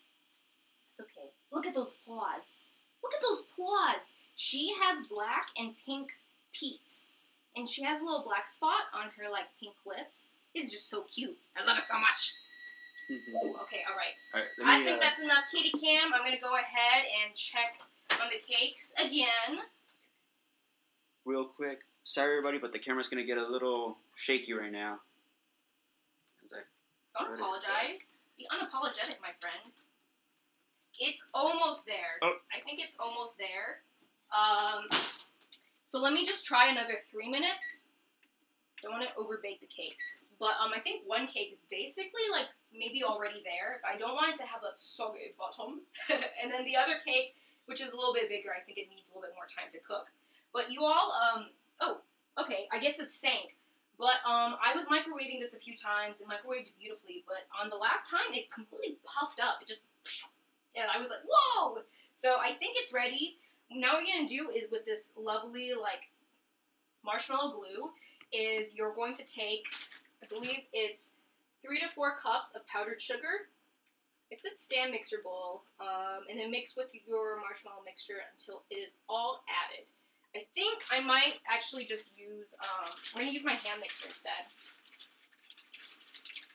It's okay. Look at those paws. Look at those paws. She has black and pink peats. And she has a little black spot on her, like, pink lips. It's just so cute. I love it so much. Ooh, okay, all right. I think that's enough kitty cam. I'm going to go ahead and check on the cakes again. Real quick. Sorry, everybody, but the camera's going to get a little shaky right now. Don't apologize. Be unapologetic, my friend. It's almost there. Oh. I think it's almost there. So let me just try another 3 minutes. Don't want to overbake the cakes. But I think one cake is basically like maybe already there. I don't want it to have a soggy bottom. And then the other cake, which is a little bit bigger, I think it needs a little bit more time to cook. But you all, oh, okay, I guess it sank. But I was microwaving this a few times and microwaved it beautifully. But on the last time, it completely puffed up. It just, and I was like, whoa! So I think it's ready. Now what you're going to do is with this lovely, like, marshmallow glue, is you're going to take, I believe it's 3 to 4 cups of powdered sugar. It's a stand mixer bowl, and then mix with your marshmallow mixture until it is all added. I think I might actually just use, I'm going to use my hand mixer instead.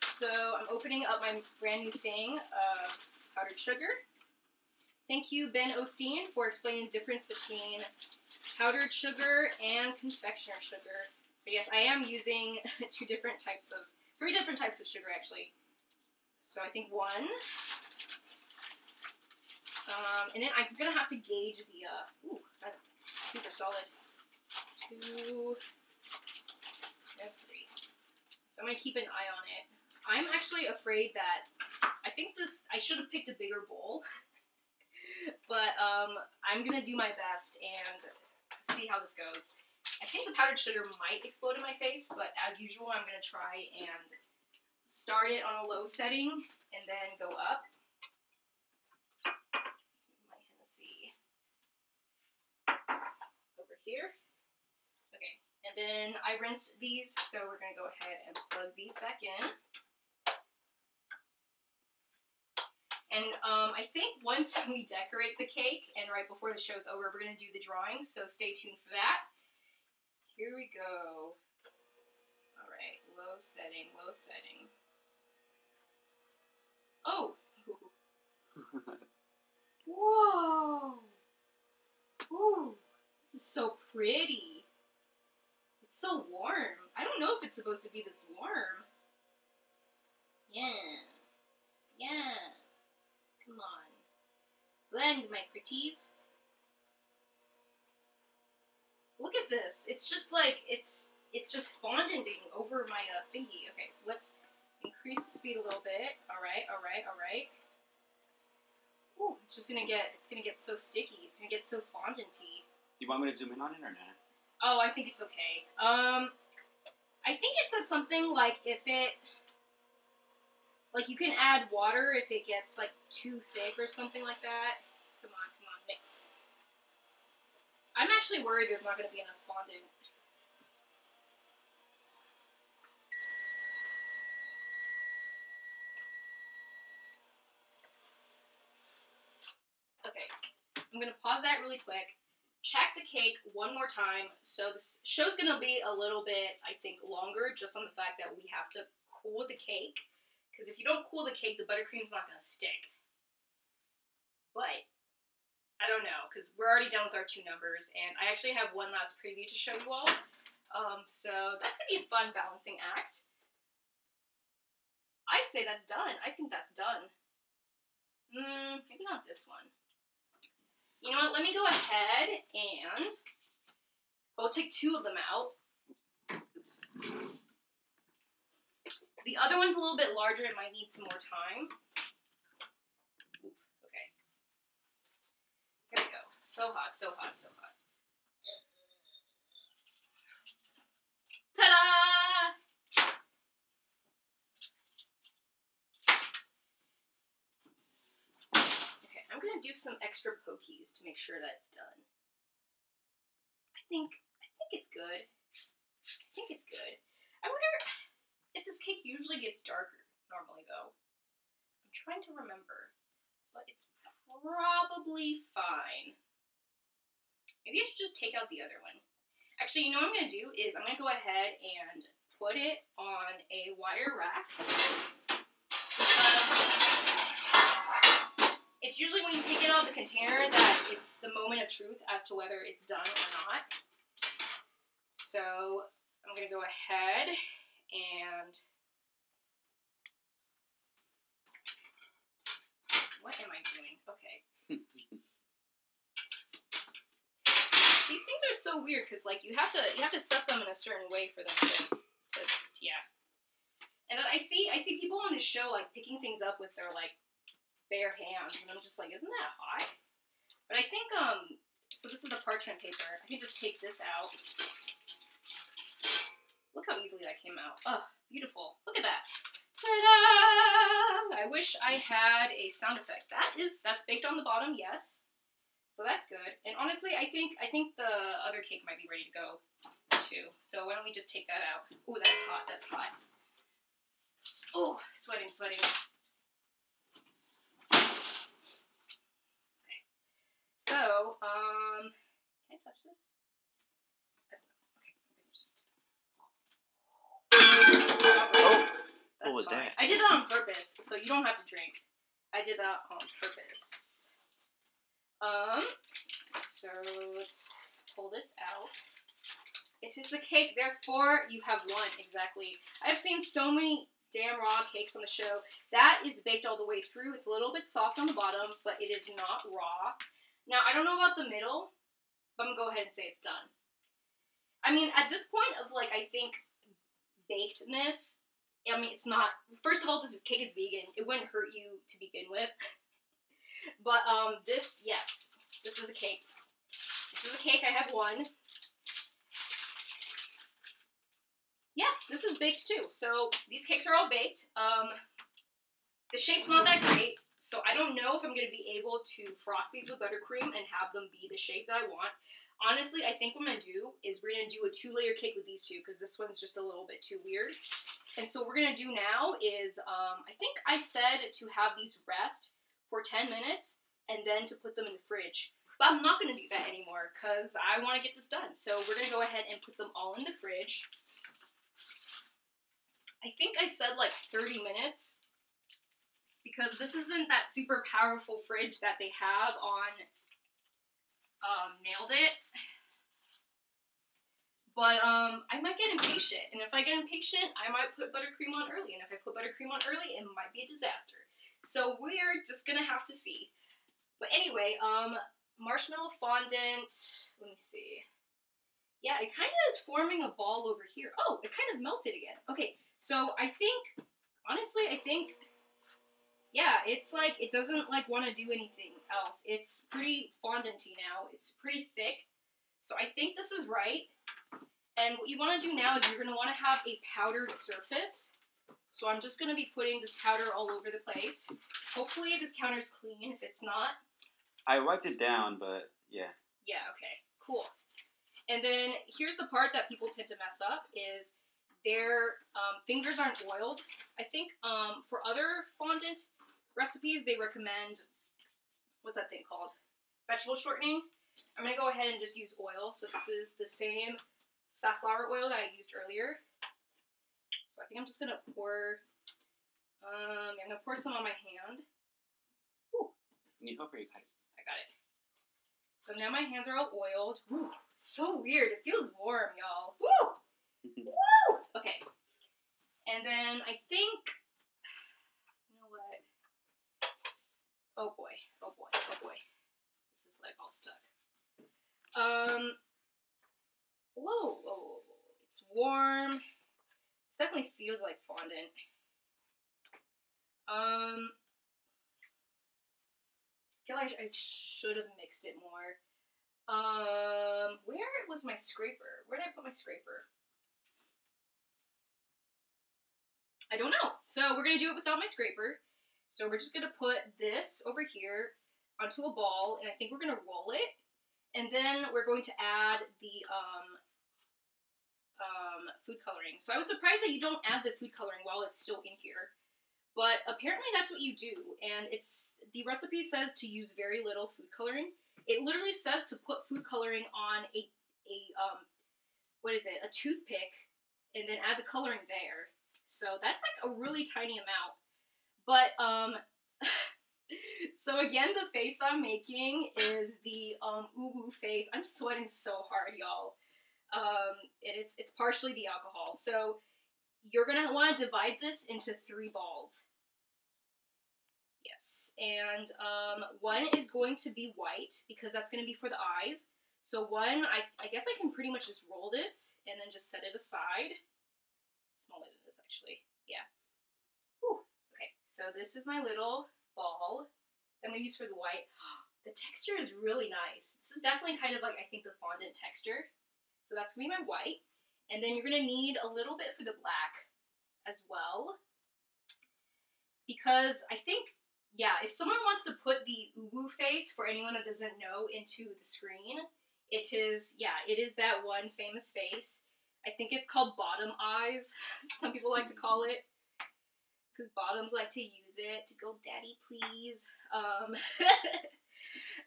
So I'm opening up my brand new thing of powdered sugar. Thank you, Ben Osteen, for explaining the difference between powdered sugar and confectioner sugar. So yes, I am using three different types of sugar actually. So I think one. And then I'm going to have to gauge the, ooh, that's super solid. 2, and 3. So I'm going to keep an eye on it. I'm actually afraid that, I think I should have picked a bigger bowl. But I'm going to do my best and see how this goes. I think the powdered sugar might explode in my face, but as usual, I'm going to try and start it on a low setting and then go up. My Hennessy over here. Okay, and then I rinsed these, so we're going to go ahead and plug these back in. And I think once we decorate the cake, and right before the show's over, we're going to do the drawing, so stay tuned for that. Here we go. All right, low setting, low setting. Oh! Whoa! Ooh, this is so pretty. It's so warm. I don't know if it's supposed to be this warm. Yeah. Yeah. Come on. Blend, my pretties. Look at this. It's just like, it's just fondanting over my thingy. Okay, so let's increase the speed a little bit. Alright, alright, alright. Ooh, it's gonna get so sticky. It's gonna get so fondanty. Do you want me to zoom in on it or not? Oh, I think it's okay. I think it said something like like you can add water if it gets like too thick or something like that. Come on, mix. I'm actually worried there's not going to be enough fondant. Okay, I'm going to pause that really quick. Check the cake one more time. So this show's going to be a little bit, I think, longer just on the fact that we have to cool the cake. Because if you don't cool the cake, the buttercream's not going to stick. But I don't know, because we're already done with our 2 numbers, and I actually have one last preview to show you all. So that's going to be a fun balancing act. I'd say that's done. I think that's done. Maybe not this one. You know what? Let me go ahead and we'll take 2 of them out. Oops. The other one's a little bit larger. It might need some more time. Oof, okay. There we go. So hot, so hot, so hot. Ta-da! Okay, I'm gonna do some extra pokies to make sure that it's done. I think it's good. I think it's good. I wonder if this cake usually gets darker normally, though. I'm trying to remember, but it's probably fine. Maybe I should just take out the other one. Actually, you know what I'm going to do is I'm going to go ahead and put it on a wire rack. It's usually when you take it out of the container that it's the moment of truth as to whether it's done or not. So I'm going to go ahead and... What am I doing? Okay. These things are so weird because like you have to set them in a certain way for them to yeah. And then I see people on this show like picking things up with their like bare hands, and I'm just like, isn't that hot? But I think so this is the parchment paper. I can just take this out. Look how easily that came out. Oh, beautiful. Look at that. Ta-da! I wish I had a sound effect. That's baked on the bottom, yes. So that's good. And honestly, I think the other cake might be ready to go too. So why don't we just take that out? Oh, that's hot. That's hot. Oh, sweating. Okay. So, can I touch this? What was fine. that? I did that on purpose, so you don't have to drink. I did that on purpose. So let's pull this out. It is a cake, therefore you have won. Exactly. I've seen so many damn raw cakes on the show. That is baked all the way through. It's a little bit soft on the bottom, but it is not raw. Now, I don't know about the middle, but I'm going to go ahead and say it's done. I mean, at this point of, like, I think, bakedness, I mean, it's not, first of all, this cake is vegan. It wouldn't hurt you to begin with. But, this, yes, this is a cake. This is a cake. I have one. Yeah, this is baked too. So these cakes are all baked. The shape's not that great, so I don't know if I'm going to be able to frost these with buttercream and have them be the shape that I want. Honestly, I think what I'm going to do is we're going to do a 2-layer cake with these two because this one's just a little bit too weird. And so what we're going to do now is, I think I said to have these rest for 10 minutes and then to put them in the fridge. But I'm not going to do that anymore because I want to get this done. So we're going to go ahead and put them all in the fridge. I think I said like 30 minutes because this isn't that super powerful fridge that they have on Nailed It. But I might get impatient, and if I get impatient, I might put buttercream on early, and if I put buttercream on early, it might be a disaster. So we're just gonna have to see. But anyway, Marshmallow Fondant, let me see. Yeah, it kind of is forming a ball over here. Oh, it kind of melted again. Okay, so I think, honestly, yeah, it's like, it doesn't, like, want to do anything else. It's pretty fondanty now. It's pretty thick. So I think this is right. And what you want to do now is you're going to want to have a powdered surface. So I'm just going to be putting this powder all over the place. Hopefully this counter's clean. If it's not... I wiped it down, but yeah. Yeah, okay. Cool. And then here's the part that people tend to mess up is their fingers aren't oiled. I think for other fondant recipes, they recommend, what's that thing called? Vegetable shortening. I'm going to go ahead and just use oil. So this is the same safflower oil that I used earlier. So I think I'm just going to pour, I'm going to pour some on my hand. Ooh. Need help or you got it? I got it. So now my hands are all oiled. Woo. It's so weird. It feels warm, y'all. Woo! Woo! Okay. And then I think, you know what? Oh boy. Oh boy. Oh boy. This is like all stuck. Whoa, whoa, whoa, whoa. It's warm. This definitely feels like fondant. I feel like I should have mixed it more. Where was my scraper? Where did I put my scraper? I don't know. So we're going to do it without my scraper. So we're just going to put this over here onto a ball, and I think we're going to roll it. And then we're going to add the food coloring. So I was surprised that you don't add the food coloring while it's still in here. But apparently that's what you do. And the recipe says to use very little food coloring. It literally says to put food coloring on a toothpick, and then add the coloring there. So that's like a really tiny amount. But, so again, the face that I'm making is the uwu face. I'm sweating so hard, y'all. It's partially the alcohol. So you're going to want to divide this into 3 balls. Yes, and one is going to be white, because that's going to be for the eyes. So one, I guess I can pretty much just roll this, and then just set it aside. Smaller than this, actually. Yeah. Whew. Okay, so this is my little ball that I'm going to use for the white. The texture is really nice. This is definitely kind of like, I think, the fondant texture. So that's going to be my white. And then you're going to need a little bit for the black as well. Because I think, yeah, if someone wants to put the uwu face, for anyone that doesn't know, into the screen, it is that one famous face. I think it's called bottom eyes. Some people like to call it. Because bottoms like to use it to go, daddy, please.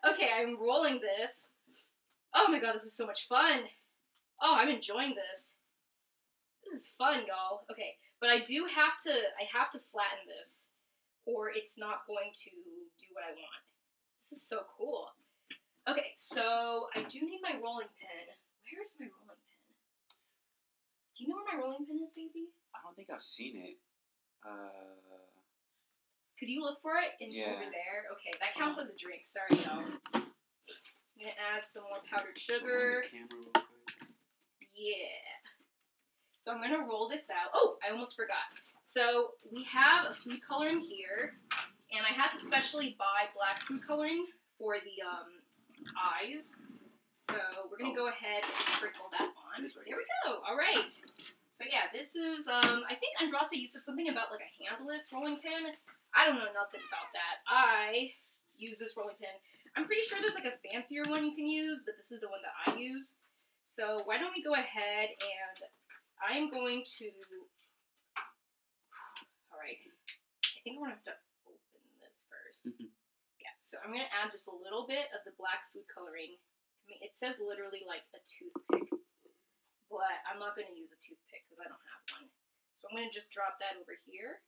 Okay, I'm rolling this. Oh my god, this is so much fun. Oh, I'm enjoying this. This is fun, y'all. Okay, But I have to flatten this, or it's not going to do what I want. This is so cool. Okay, so I do need my rolling pin. Where is my rolling pin? Do you know where my rolling pin is, baby? I don't think I've seen it. Could you look for it over there? Okay, that counts as a drink. Sorry, y'all. I'm gonna add some more powdered sugar. Camera real quick. Yeah. So I'm gonna roll this out. Oh, I almost forgot. So we have a food coloring here, and I had to specially buy black food coloring for the eyes. So we're gonna go ahead and sprinkle that on. There we go. All right. So yeah, this is I think Andraste, you said something about like a handless rolling pin. I don't know nothing about that. I use this rolling pin. I'm pretty sure there's like a fancier one you can use, but this is the one that I use. So why don't we go ahead and I'm going to. All right. I think I'm gonna have to open this first. Yeah. So I'm gonna add just a little bit of the black food coloring. I mean, it says literally like a toothpick, but I'm not gonna use a toothpick because I don't have one. So I'm gonna just drop that over here.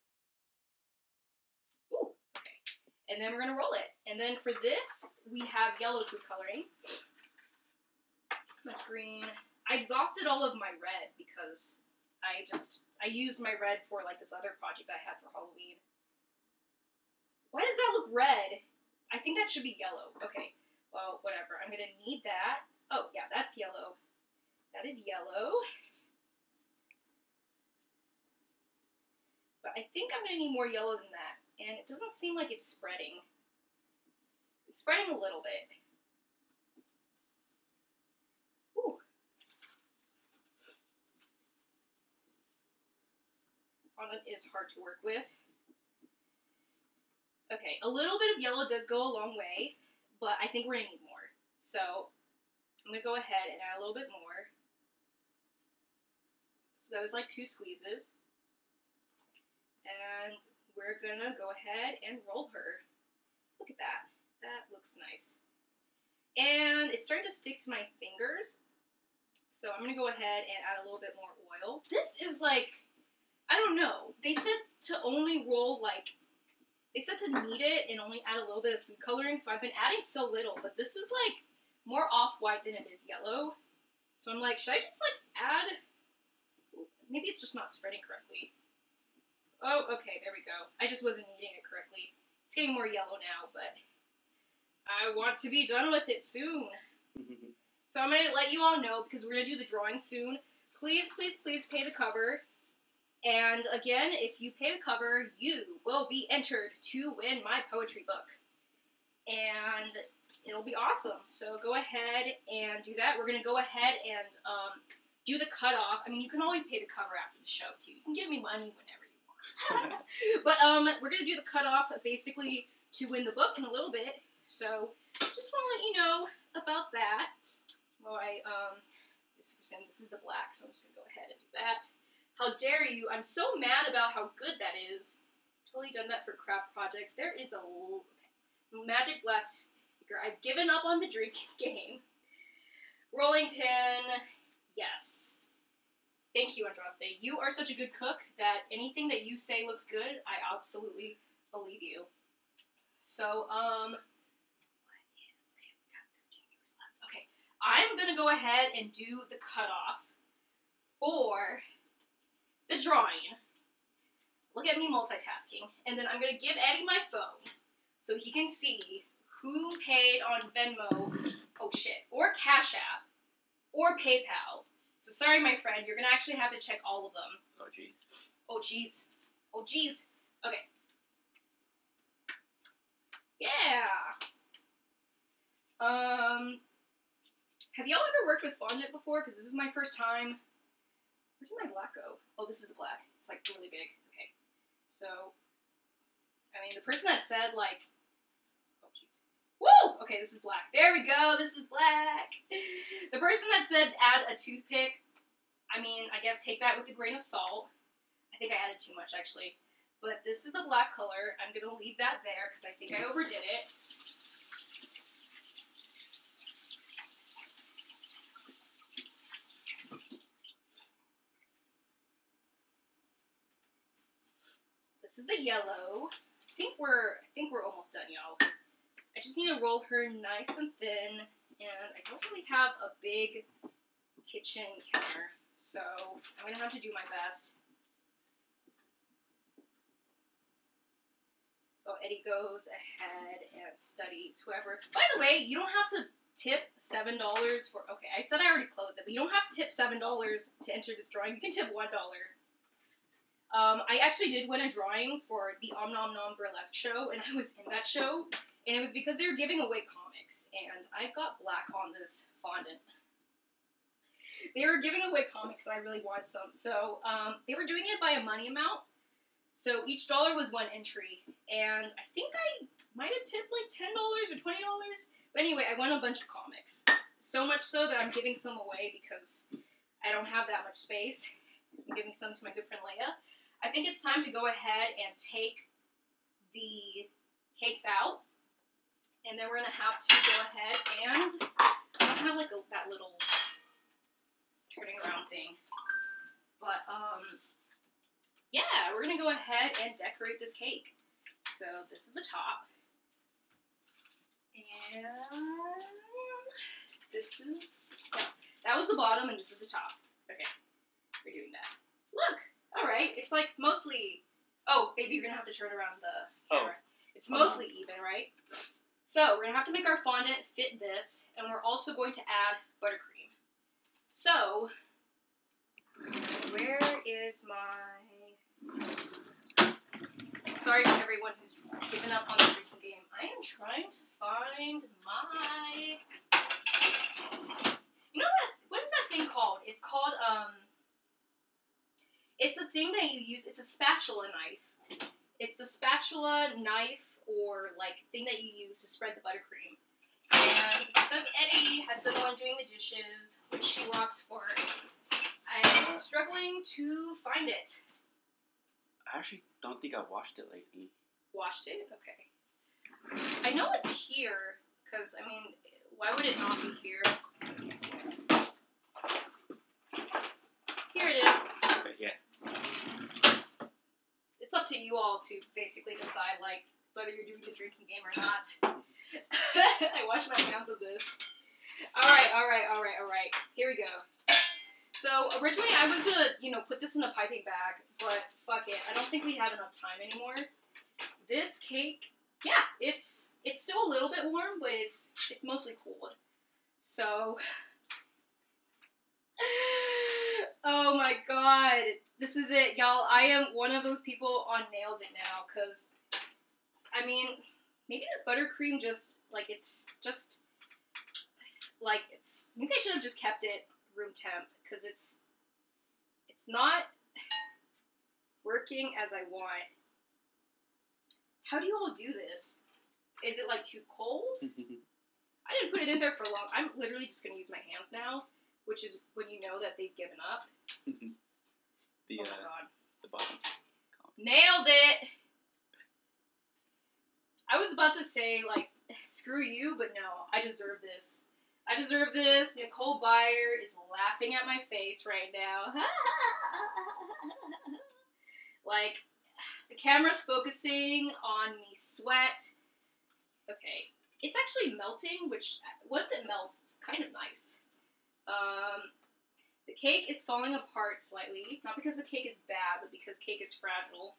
Ooh. Okay. And then we're gonna roll it. And then for this, we have yellow food coloring. That's green. I exhausted all of my red because I used my red for like this other project I had for Halloween. Why does that look red? I think that should be yellow. Okay, well, whatever. I'm gonna need that. Oh, yeah, that's yellow. That is yellow. But I think I'm gonna need more yellow than that. And it doesn't seem like it's spreading. It's spreading a little bit. Ooh. Fondant is hard to work with. Okay, a little bit of yellow does go a long way, but I think we're gonna need more. So I'm gonna go ahead and add a little bit more. So that was like 2 squeezes. And we're gonna go ahead and roll her. Look at that. That looks nice. And it's starting to stick to my fingers. So I'm gonna go ahead and add a little bit more oil. This is like, I don't know. They said to only roll like, they said to knead it and only add a little bit of food coloring. So I've been adding so little, but this is like more off-white than it is yellow. So I'm like, should I just like add, maybe it's just not spreading correctly. Oh, okay, there we go. I just wasn't kneading it correctly. It's getting more yellow now, but I want to be done with it soon. So I'm going to let you all know, because we're going to do the drawing soon. Please, please, please pay the cover. And again, if you pay the cover, you will be entered to win my poetry book. And it'll be awesome. So go ahead and do that. We're going to go ahead and do the cutoff. I mean, you can always pay the cover after the show, too. You can give me money whenever you want. But we're going to do the cutoff, basically, to win the book in a little bit. So just want to let you know about that. Well, this is the black, so I'm just going to go ahead and do that. How dare you? I'm so mad about how good that is. Totally done that for craft projects. There is a magic glass speaker. I've given up on the drinking game. Rolling pin. Yes. Thank you, Andraste. You are such a good cook that anything that you say looks good, I absolutely believe you. So, what is, okay, we got 13 viewers left. Okay, I'm going to go ahead and do the cutoff for the drawing. Look at me multitasking. And then I'm going to give Eddie my phone so he can see who paid on Venmo, oh shit, or Cash App, or PayPal. So sorry, my friend, you're going to actually have to check all of them. Oh, jeez. Oh, jeez. Oh, jeez. Okay. Yeah. Have y'all ever worked with fondant before? Because this is my first time. Where did my black go? Oh, this is the black. It's like really big. Okay. So, I mean, the person that said like, oh jeez. Woo! Okay, this is black. There we go. This is black. The person that said add a toothpick, I mean, I guess take that with a grain of salt. I think I added too much actually. But this is the black color. I'm going to leave that there because I think I overdid it. this is the yellow. I think we're almost done, y'all. I just need to roll her nice and thin, and I don't really have a big kitchen counter, so I'm gonna have to do my best. Oh, Eddie goes ahead and studies whoever. By the way, you don't have to tip $7 for. Okay, I said I already closed it, but you don't have to tip $7 to enter this drawing. You can tip $1. I actually did win a drawing for the Om Nom Nom Burlesque show, and I was in that show, and it was because they were giving away comics, and I got black on this fondant. They were giving away comics, and I really wanted some, so they were doing it by a money amount, so each dollar was one entry, and I think I might have tipped like $10 or $20, but anyway, I won a bunch of comics, so much so that I'm giving some away because I don't have that much space, so I'm giving some to my good friend Leia. I think it's time to go ahead and take the cakes out. And then we're going to have to go ahead and I don't have like that little turning around thing. But, yeah, we're going to go ahead and decorate this cake. So this is the top. And this is, no, that was the bottom and this is the top. Okay, we're doing that. Look! Alright, it's like mostly... Oh, baby, you're going to have to turn around the camera. It's mostly even, right? So, we're going to have to make our fondant fit this, and we're also going to add buttercream. So, where is my... Sorry to everyone who's given up on the drinking game. I am trying to find my... You know what is that thing called? It's called, It's a thing that you use, it's a spatula knife. It's the spatula knife or like thing that you use to spread the buttercream. And because Eddie has been the one doing the dishes, which she rocks for, I'm struggling to find it. I actually don't think I've washed it lately. Washed it? Okay. I know it's here, because, I mean, why would it not be here? Here it is. Okay, yeah. It's up to you all to basically decide, like, whether you're doing the drinking game or not. I wash my hands of this. Alright. Here we go. So, originally I was gonna, put this in a piping bag, but fuck it. I don't think we have enough time anymore. This cake, yeah, it's still a little bit warm, but it's mostly cooled. So, oh my god. This is it, y'all. I am one of those people on Nailed It now, because, I mean, maybe this buttercream maybe I should have just kept it room temp, because it's not working as I want. How do you all do this? Is it, like, too cold? I didn't put it in there for long. I'm literally just going to use my hands now, which is when you know that they've given up. Oh my god. The bottom. Nailed it! I was about to say, like, screw you, but no, I deserve this. I deserve this. Nicole Byer is laughing at my face right now. Like, the camera's focusing on me sweat. Okay. It's actually melting, which, once it melts, it's kind of nice. The cake is falling apart slightly. Not because the cake is bad, but because cake is fragile.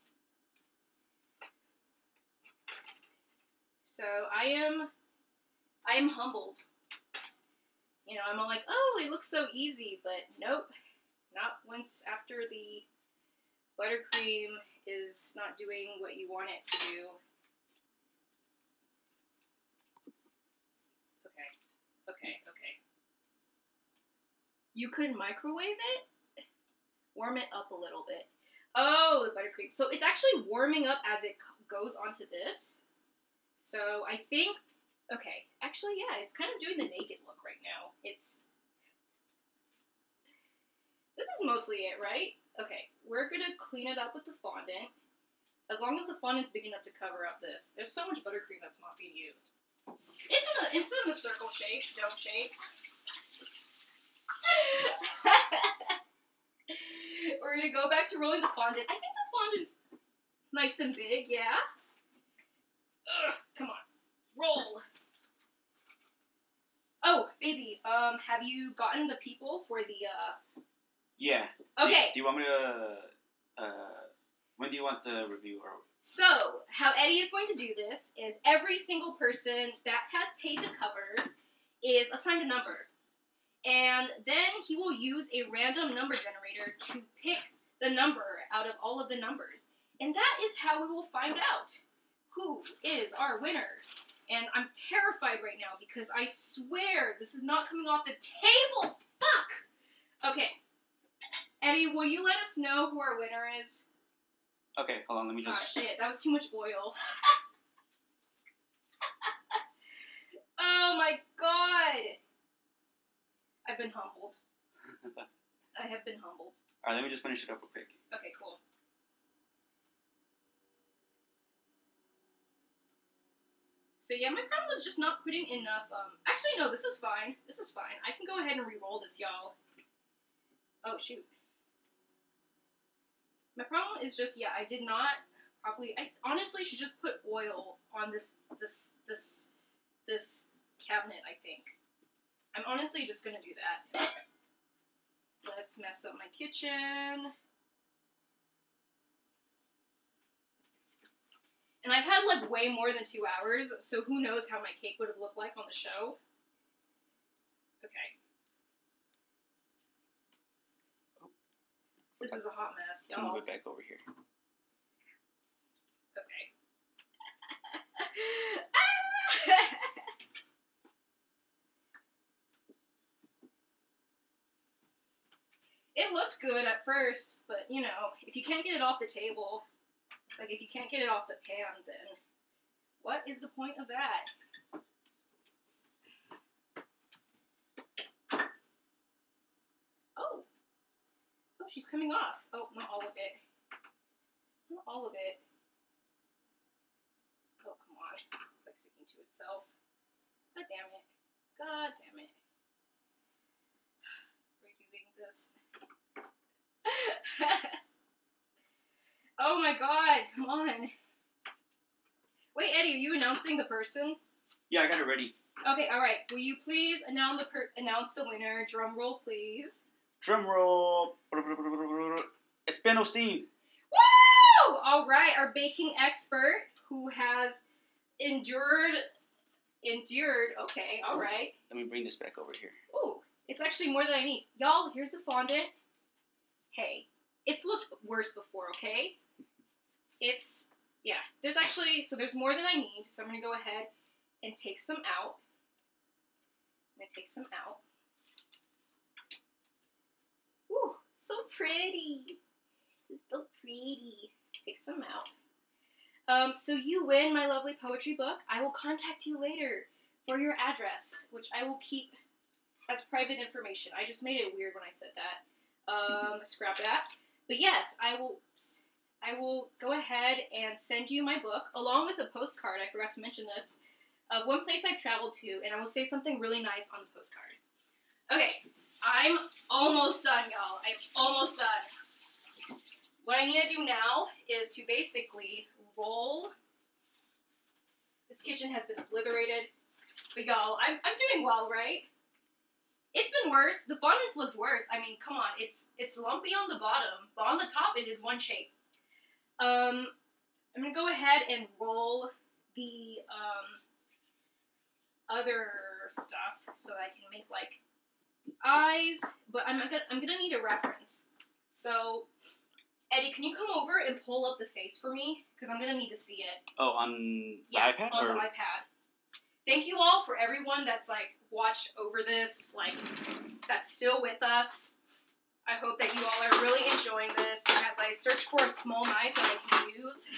So, I am humbled. I'm all like, oh, it looks so easy, but nope. Not once after the buttercream is not doing what you want it to do. Okay. You could microwave it? Warm it up a little bit. Oh, the buttercream. So it's actually warming up as it goes onto this. So I think, okay, actually, yeah, it's kind of doing the naked look right now. This is mostly it, right? Okay, we're going to clean it up with the fondant. As long as the fondant's big enough to cover up this. There's so much buttercream that's not being used. It's in the circle shape, dome shape. We're going to go back to rolling the fondant. I think the fondant's Nice and big, yeah? Ugh, come on. Roll. Oh, baby, have you gotten the people for the, Yeah. Okay. Do you want me to, when do you want the review? Or... So, how Eddie is going to do this is every single person that has paid the cover is assigned a number. And then he will use a random number generator to pick the number out of all of the numbers. And that is how we will find out who is our winner. And I'm terrified right now because I swear this is not coming off the table. Fuck! Okay. Eddie, will you let us know who our winner is? Okay, hold on, let me just... Oh, shit, that was too much oil. Oh, my God. I've been humbled. I have been humbled. Alright, let me just finish it up real quick. Okay, cool. So yeah, my problem was just not putting enough, actually no, this is fine. This is fine. I can go ahead and re-roll this, y'all. Oh, shoot. My problem is just, yeah, I did not properly, I honestly should just put oil on this cabinet, I think. I'm honestly just gonna do that. Let's mess up my kitchen. And I've had, like, way more than 2 hours, so who knows how my cake would have looked like on the show. Okay. This is a hot mess, y'all. Move it back over here. Okay. It looked good at first, but, you know, if you can't get it off the table, like, if you can't get it off the pan, then what is the point of that? Oh. Oh, she's coming off. Oh, not all of it. Not all of it. Oh, come on. It's, like, sticking to itself. God damn it. God damn it. Redoing this. Oh my God, come on. Wait, Eddie, are you announcing the person? Yeah, I got it ready. Okay, alright. Will you please announce the winner? Drum roll, please. Drum roll. It's Ben Osteen. Woo! Alright, our baking expert who has endured. Okay, alright. Let me bring this back over here. Ooh, it's actually more than I need. Y'all, here's the fondant. Hey, it's looked worse before, okay? It's, yeah, there's more than I need, so I'm going to go ahead and take some out. I'm going to take some out. Ooh, so pretty. It's so pretty. Take some out. So you win my lovely poetry book. I will contact you later for your address, which I will keep as private information. I just made it weird when I said that. Scrap that. But yes, I will go ahead and send you my book, along with a postcard, I forgot to mention this, of one place I've traveled to, and I will say something really nice on the postcard. Okay, I'm almost done, y'all. I'm almost done. What I need to do now is to basically roll. This kitchen has been obliterated. But y'all, I'm doing well, right? It's been worse. The fondants looked worse. I mean, come on. It's lumpy on the bottom, but on the top it is one shape. I'm going to go ahead and roll the other stuff so that I can make, like, eyes. But I'm gonna need a reference. So, Eddie, can you come over and pull up the face for me? Because I'm going to need to see it. Oh, on the iPad? On the iPad. Thank you all for everyone that's, like, watched over this, like, that's still with us. I hope that you all are really enjoying this as I search for a small knife that I can use.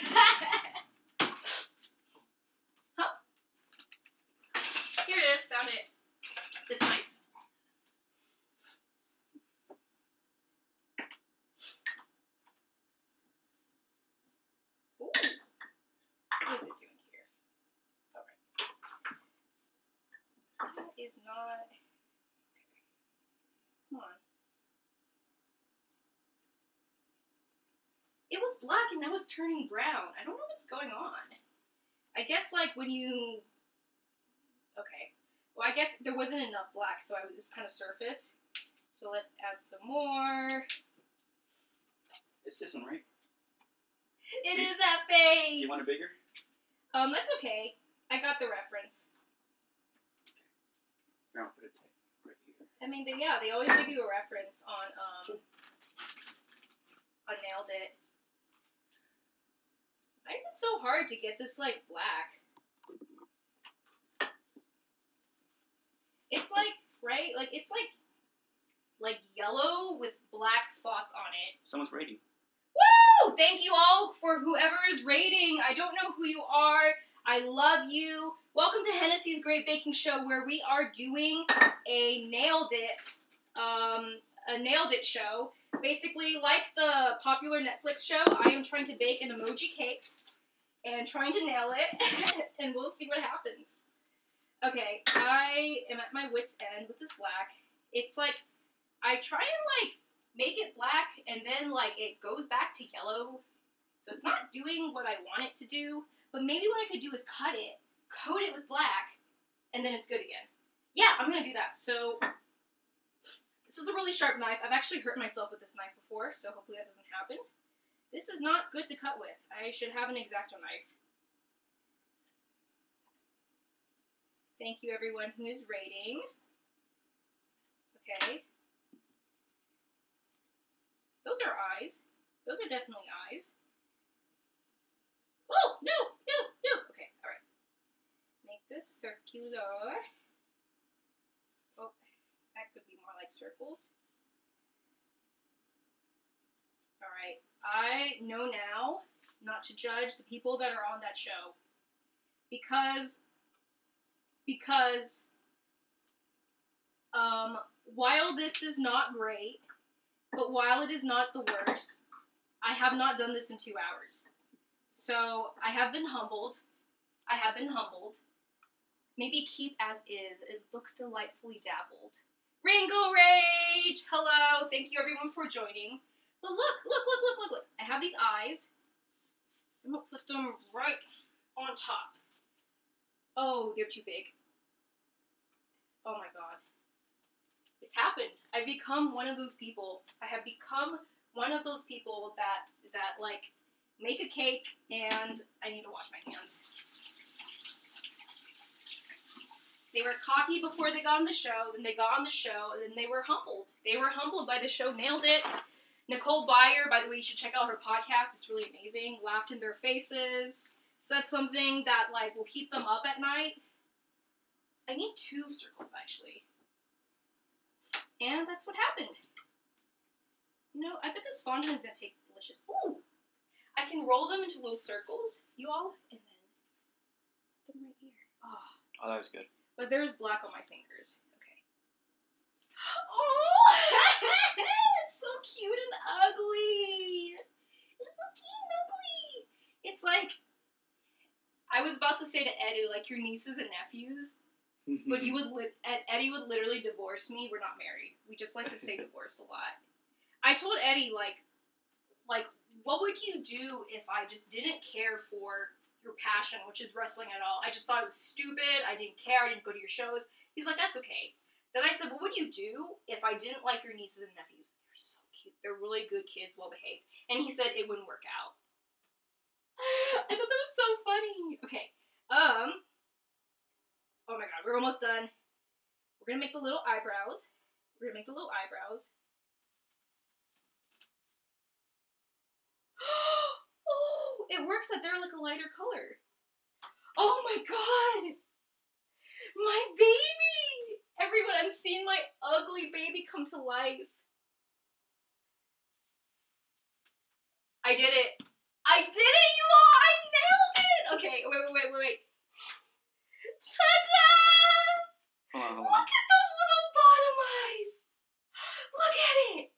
Huh? Here it is. Found it. This knife. Ooh. What is it doing here? Alright. That is not... Okay. Come on. It was was black and now it's turning brown. I don't know what's going on. I guess, like, when you... Okay. Well, I guess there wasn't enough black, so it was kind of surface. So let's add some more. It's this one, right? It is that face! Do you want it bigger? That's okay. I got the reference. Here, I'll put it right here. I mean, they always give you a reference on Nailed It. Why is it so hard to get this, like, black? It's like, right? Like, it's like yellow with black spots on it. Someone's rating. Woo! Thank you all for whoever is rating. I don't know who you are. I love you. Welcome to Hennessy's Great Baking Show, where we are doing a Nailed It show. Basically, like the popular Netflix show, I am trying to bake an emoji cake and trying to nail it, and we'll see what happens. Okay, I am at my wit's end with this black. It's like, I try and, like, make it black, and then, like, it goes back to yellow. So it's not doing what I want it to do, but maybe what I could do is cut it, coat it with black, and then it's good again. Yeah, I'm gonna do that. So, this is a really sharp knife. I've actually hurt myself with this knife before, so hopefully that doesn't happen. This is not good to cut with. I should have an X-Acto knife. Thank you, everyone who is rating. Okay. Those are eyes. Those are definitely eyes. Oh, no, no, no. Okay, all right. Make this circular. Oh, that could be more like circles. All right. I know now not to judge the people that are on that show. Because while this is not great, but while it is not the worst, I have not done this in 2 hours. So, I have been humbled. Maybe keep as is. It looks delightfully dabbled. Ringo Rage! Hello! Thank you everyone for joining. But look. I have these eyes. I'm gonna put them right on top. Oh, they're too big. Oh my god. It's happened. I've become one of those people. I have become one of those people that like, make a cake and I need to wash my hands. They were cocky before they got on the show, then they got on the show, and then they were humbled. They were humbled by the show Nailed It. Nicole Byer, by the way, you should check out her podcast. It's really amazing. Laughed in their faces. Said something that, like, will keep them up at night. I need 2 circles, actually. And that's what happened. You know, I bet this fondant is going to taste delicious. Ooh! I can roll them into little circles, you all, and then put them right here. Oh, that was good. But there's black on my fingers. Okay. Oh! It's so cute and ugly! It's so cute and ugly! It's like, I was about to say to Eddie, like, your nieces and nephews, but Eddie would literally divorce me. We're not married. We just like to say divorce a lot. I told Eddie, like, what would you do if I just didn't care for your passion, which is wrestling at all? I just thought it was stupid. I didn't care. I didn't go to your shows. He's like, that's okay. Then I said, what would you do if I didn't like your nieces and nephews? They're so cute. They're really good kids, well behaved. And he said it wouldn't work out. I thought that was so funny. Okay. Oh my god, we're almost done. We're gonna make the little eyebrows. Oh, it works that they're like a lighter color. Oh my god! My baby! Everyone, I'm seeing my ugly baby come to life. I did it. I did it, you all! I nailed it! Okay, wait. Ta-da! Hold on. Look at those little bottom eyes! Look at it!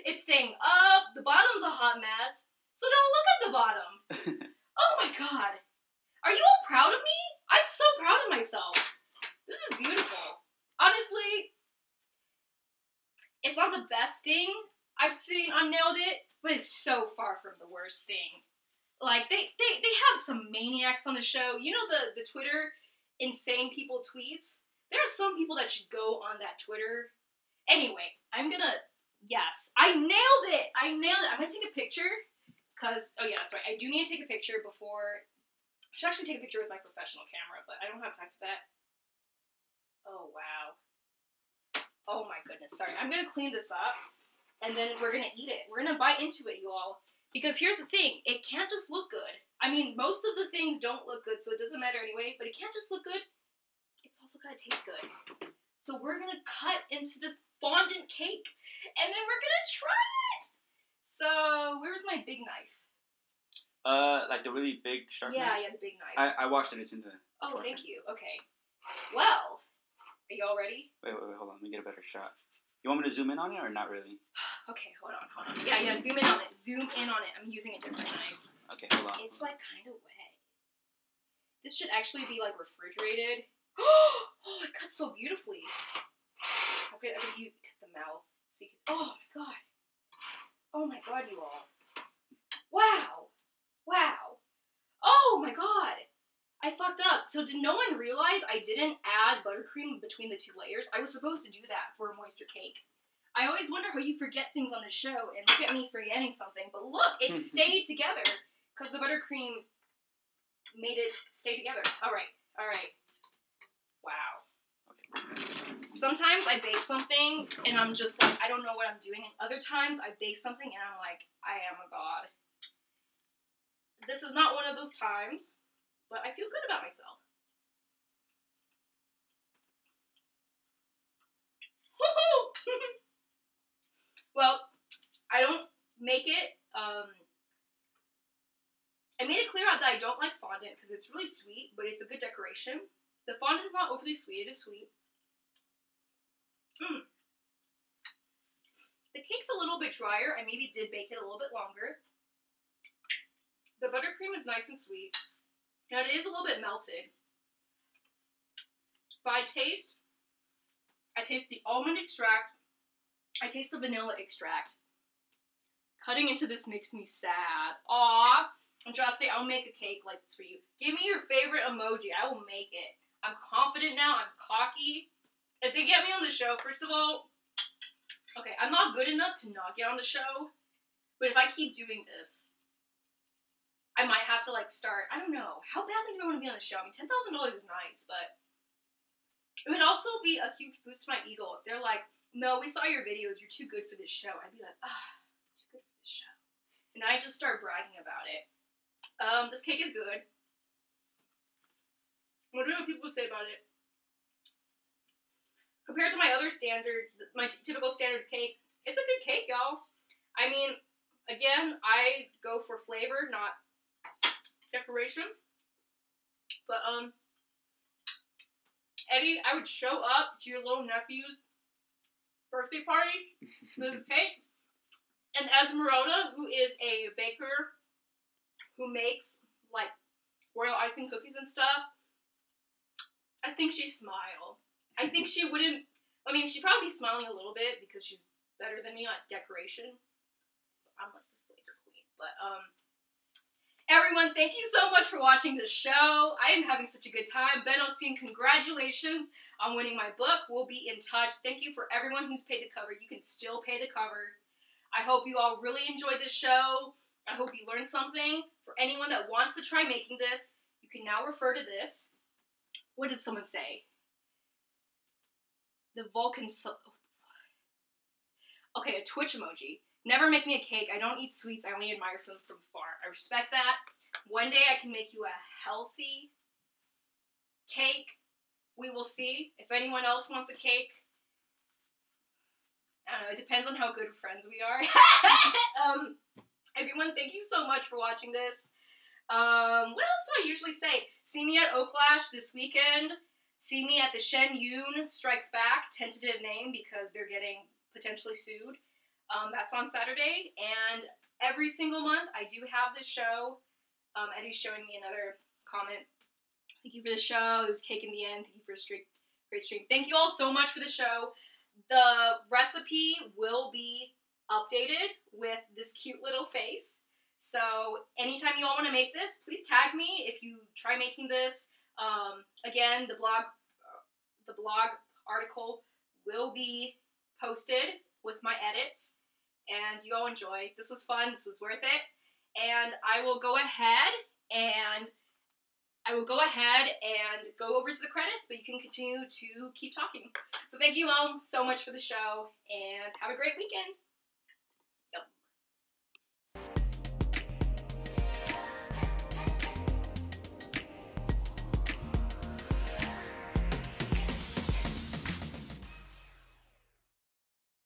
It's staying up, the bottom's a hot mess, so don't look at the bottom. Oh my god. Are you all proud of me? I'm so proud of myself. This is beautiful. Honestly, it's not the best thing I've seen on Nailed It, but it's so far from the worst thing. Like, they have some maniacs on the show. You know the Twitter insane people tweets? There are some people that should go on that Twitter. Anyway, yes, I nailed it! I'm gonna take a picture, because, oh yeah, that's right, I do need to take a picture before, I should actually take a picture with my professional camera, but I don't have time for that. Oh, wow. Oh my goodness, sorry. I'm gonna clean this up, and then we're gonna eat it. We're gonna bite into it, you all. Because here's the thing, it can't just look good. I mean, most of the things don't look good, so it doesn't matter anyway, but it can't just look good. It's also gotta taste good. So we're gonna cut into this fondant cake, and then we're gonna try it! So, where's my big knife? Like the really big sharp knife? Yeah, the big knife. I washed it, it's in the Oh, thank you, okay. Well, are you all ready? Wait, hold on, let me get a better shot. You want me to zoom in on it, or not really? Okay, hold on. Yeah, zoom in on it. I'm using a different knife. Okay, hold on. It's, like, kind of wet. This should actually be, like, refrigerated. Oh, it cuts so beautifully. I'm gonna cut the mouth. So you can, oh, my God. Oh, my God, you all. Wow. Oh, my God. I fucked up. So did no one realize I didn't add buttercream between the two layers? I was supposed to do that for a moister cake. I always wonder how you forget things on the show, and look at me forgetting something. But look, it stayed together because the buttercream made it stay together. All right. Wow. Okay. Sometimes I bake something, and I'm just like, I don't know what I'm doing. And other times I bake something, and I'm like, I am a god. This is not one of those times, but I feel good about myself. Well, I don't make it, I made it clear out that I don't like fondant because it's really sweet, but it's a good decoration. The fondant's not overly sweet, it is sweet. The cake's a little bit drier. I maybe did bake it a little bit longer. The buttercream is nice and sweet. Now it is a little bit melted. But I taste the almond extract. I taste the vanilla extract. Cutting into this makes me sad. Aww. Andraste, I'll make a cake like this for you. Give me your favorite emoji. I will make it. I'm confident now. I'm cocky. If they get me on the show, first of all, okay, I'm not good enough to not get on the show. But if I keep doing this, I might have to, like, start, I don't know. How badly do I want to be on the show? I mean, $10,000 is nice, but it would also be a huge boost to my ego if they're like, no, we saw your videos. You're too good for this show. I'd be like, too good for this show. And then I just start bragging about it. This cake is good. What do people say about it? Compared to my other typical standard cake, it's a good cake, y'all. I mean, again, I go for flavor, not decoration. But, Eddie, I would show up to your little nephew's birthday party with his cake. And Esmeralda, who is a baker who makes, like, royal icing cookies and stuff, I think she'd smile. I think she wouldn't, I mean, she'd probably be smiling a little bit because she's better than me at decoration. I'm like the flavor queen. But, everyone, thank you so much for watching this show. I am having such a good time. Ben Osteen, congratulations on winning my book. We'll be in touch. Thank you for everyone who's paid the cover. You can still pay the cover. I hope you all really enjoyed this show. I hope you learned something. For anyone that wants to try making this, you can now refer to this. What did someone say? The Vulcan... Okay, a Twitch emoji. Never make me a cake. I don't eat sweets. I only admire them from far. I respect that. One day I can make you a healthy cake. We will see. If anyone else wants a cake, I don't know. It depends on how good friends we are. Everyone, thank you so much for watching this. What else do I usually say? See me at Oaklash this weekend. See me at the Shen Yun Strikes Back, tentative name because they're getting potentially sued. That's on Saturday, and every single month I do have this show. Eddie's showing me another comment. Thank you for the show. It was cake in the end. Thank you for a great stream. Thank you all so much for the show. The recipe will be updated with this cute little face. So anytime you all want to make this, please tag me if you try making this. Again, the blog article will be posted with my edits, and you all enjoy. This was fun. This was worth it. And I will go ahead and go over to the credits, but you can continue to keep talking. So thank you all so much for the show, and have a great weekend.